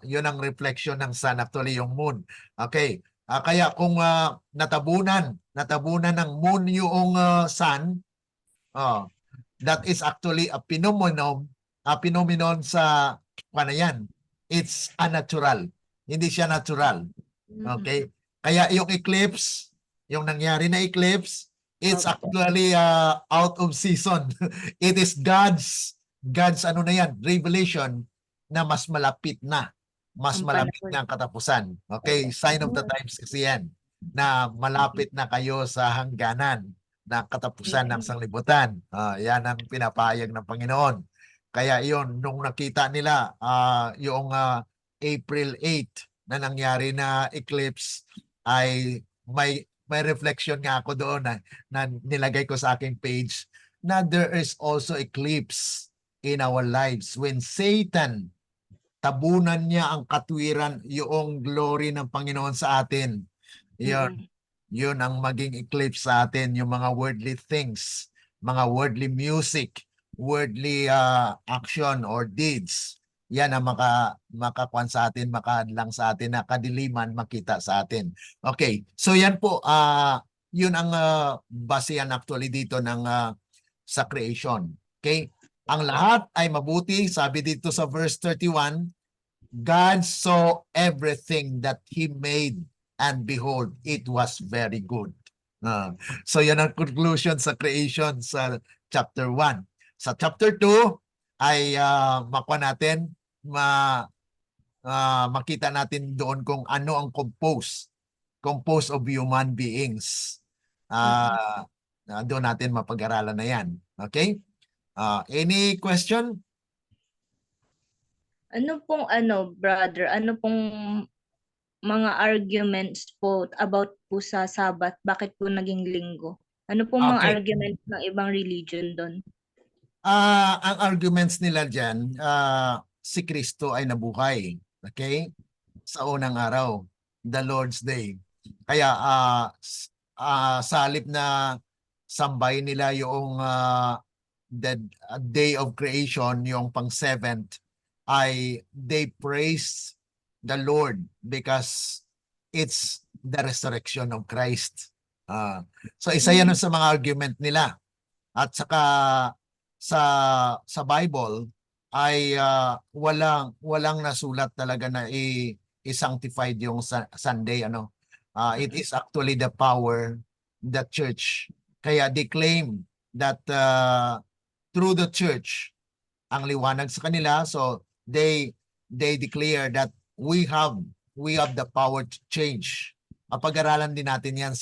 Yun ang reflection ng sun, actually yung moon. Okay. Kaya kung natabunan ng moon yung sun, that is actually a phenomenon sa ano yan. It's unnatural. Hindi siya natural. Okay? Kaya yung eclipse, yung nangyari na eclipse, it's actually out of season. It is God's ano na yan, revelation na mas malapit na. Mas Ang malapit panahon. na ang katapusan. Okay? Sign of the times kasi yan na malapit na kayo sa hangganan ng katapusan ng sanglibutan. Yan ang pinapahayag ng Panginoon. Kaya yon nung nakita nila yung April 8 na nangyari na eclipse ay may reflection nga ako doon na nilagay ko sa aking page na there is also eclipse in our lives when Satan tabunan niya ang katwiran, yung glory ng Panginoon sa atin. Yun ang maging eclipse sa atin, yung mga worldly things, mga worldly music, worldly action or deeds. Yan ang makakuan sa atin, makadlang sa atin na kadiliman makita sa atin. Okay, so yan po, yun ang basehan actually dito ng sa creation. Okay, ang lahat ay mabuti, sabi dito sa verse 31, God saw everything that He made and behold, it was very good. So yan ang conclusion sa creation sa chapter 1. Sa chapter 2 ay makuha natin, makita natin doon kung ano ang composed of human beings. Doon natin mapag-aralan na yan. Okay? Any question? Brother, ano pong mga arguments po about po sa Sabbath? Bakit po naging linggo? Ano pong mga Okay. arguments ng ibang religion doon? Ang arguments nila dyan, si Kristo ay nabuhay. Okay? Sa unang araw, the Lord's Day. Kaya sa halip na sambahin nila yung the day of creation, yung pang-seventh, ay they praise the Lord because it's the resurrection of Christ. So isa yan sa mga argument nila. At saka sa Bible ay walang nasulat talaga na i-sanctified yung Sunday it is actually the power the church. Kaya they claim that through the church ang liwanag sa kanila, so they declare that we have the power to change. Pag-aralan din natin yan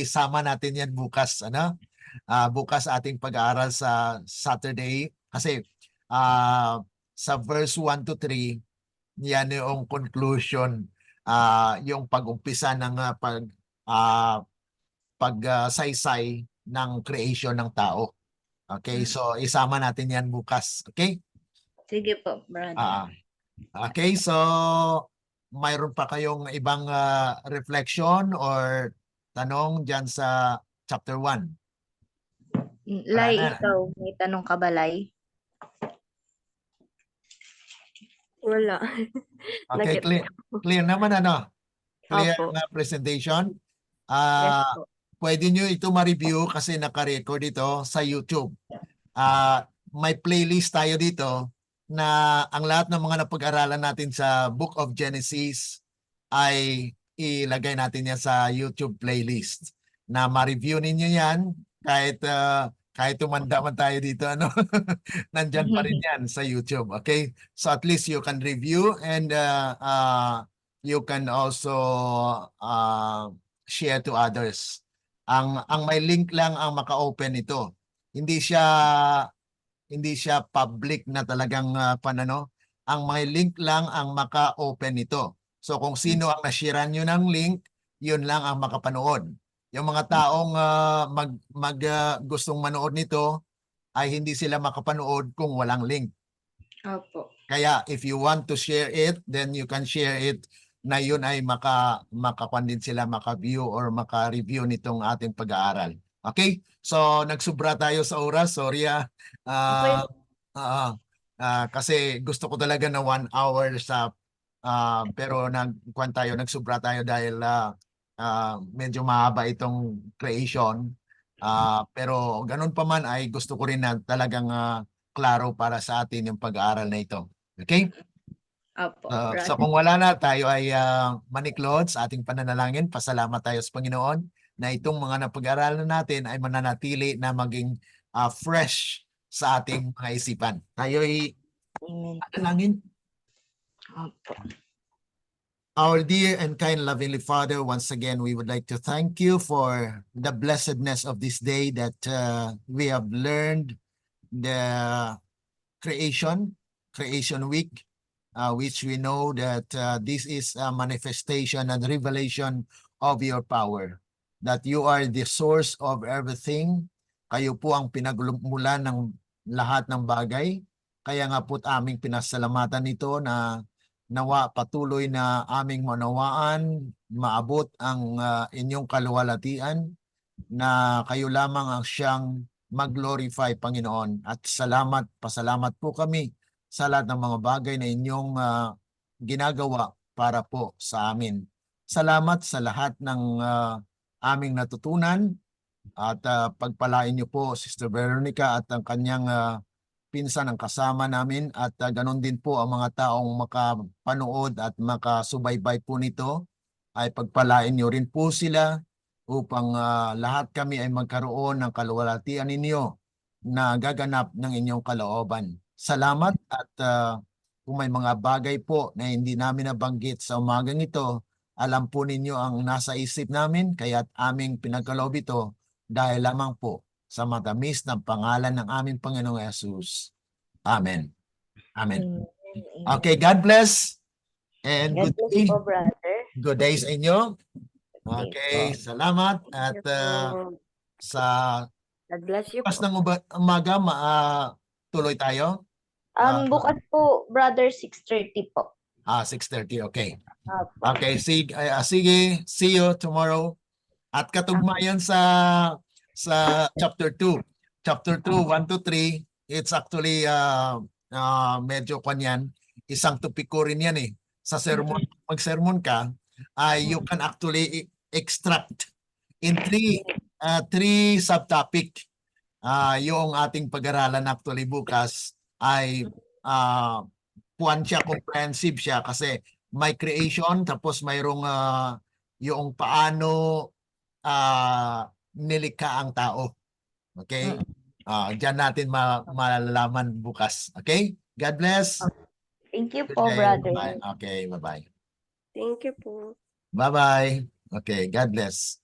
sama natin yan bukas bukas ating pag-aaral sa Saturday kasi sa verse 1 to 3 yan yung conclusion, yung pag-umpisa ng pagsaysay ng creation ng tao. Okay, so isama natin yan bukas. Okay? Sige po, brother. Okay, so mayroon pa kayong ibang reflection or tanong dyan sa chapter 1? Lai, ikaw, may tanong ka ba, Lai? Wala. Okay, clear naman Clear Opo. na presentation. Yes po. Pwede nyo ito ma-review kasi naka-record ito sa YouTube. May playlist tayo dito na ang lahat ng mga napag-aralan natin sa Book of Genesis ay ilagay natin yan sa YouTube playlist na ma-review ninyo yan kahit tumanda man tayo dito, ano, nandyan pa rin yan sa YouTube, okay? So at least you can review and you can also share to others. Ang may link lang ang maka-open ito. Hindi siya public na talagang panano. Ang may link lang ang maka-open nito. So kung sino ang na-sharean nyo ng link, yun lang ang makapanood. Yung mga taong gustong manood nito ay hindi sila makapanood kung walang link. Opo. Kaya if you want to share it, then you can share it na yun ay makakuan din sila, maka-view or maka-review nitong ating pag-aaral. Okay? So nagsubra tayo sa oras. Sorry Okay. kasi gusto ko talaga na 1 hour sa pero nagsubra tayo dahil medyo mahaba itong creation. Pero ganun pa man ay gusto ko rin na talagang klaro para sa atin yung pag-aaral na ito. Okay? Opo, So brother. kung wala na, tayo ay maniklod sa ating pananalangin. Pasalamat tayo sa Panginoon na itong mga napag-aralan natin ay mananatili na maging fresh sa ating mga isipan. Tayo ay Amen. panalangin. Opo. Our dear and kind lovingly Father, once again, we would like to thank you for the blessedness of this day that we have learned the creation week, which we know that this is a manifestation and revelation of your power, that you are the source of everything. Kayo po ang pinagmulan ng lahat ng bagay. Kaya nga po't aming pinasalamatan nito na nawa patuloy na aming manawaan, maabot ang inyong kaluwalhatian, na kayo lamang ang siyang mag-glorify, Panginoon. At pasalamat po kami sa lahat ng mga bagay na inyong ginagawa para po sa amin. Salamat sa lahat ng aming natutunan at pagpalain niyo po Sister Veronica at ang kanyang pinsan ang kasama namin at ganon din po ang mga taong makapanood at makasubaybay po nito, ay pagpalain niyo rin po sila upang lahat kami ay magkaroon ng kaluwalhatian ninyo na gaganap ng inyong kalooban. Salamat at kung may mga bagay po na hindi namin nabanggit sa umagang ito, alam po ninyo ang nasa isip namin, kaya't aming pinagkaloob ito dahil lamang po sa matamis ng pangalan ng aming Panginoong Yesus. Amen. Amen. Okay, God bless. And God good bless day. po, brother. Good day sa inyo. Yes Okay, po. salamat. At sa God bless you bukas po. ng umaga, tuloy tayo. Bukas po, brother, 6:30 po. 6:30, okay. Opo. Okay, sige, see you tomorrow. At katugma yan sa chapter 2. Chapter 2, 1 to 3, it's actually medyo kanyan, isang topiko rin yan eh. Sa sermon, mag-sermon ka, you can actually extract in three subtopic. Yung ating pag-aralan actually bukas ay kuwan siya, comprehensive siya kasi may creation tapos mayroong yung paano nilikha ang tao. Okay? Diyan natin malalaman bukas. Okay? God bless. Thank you Good po, day. brother. Bye. Okay, bye-bye. Thank you po. Bye-bye. Okay, God bless.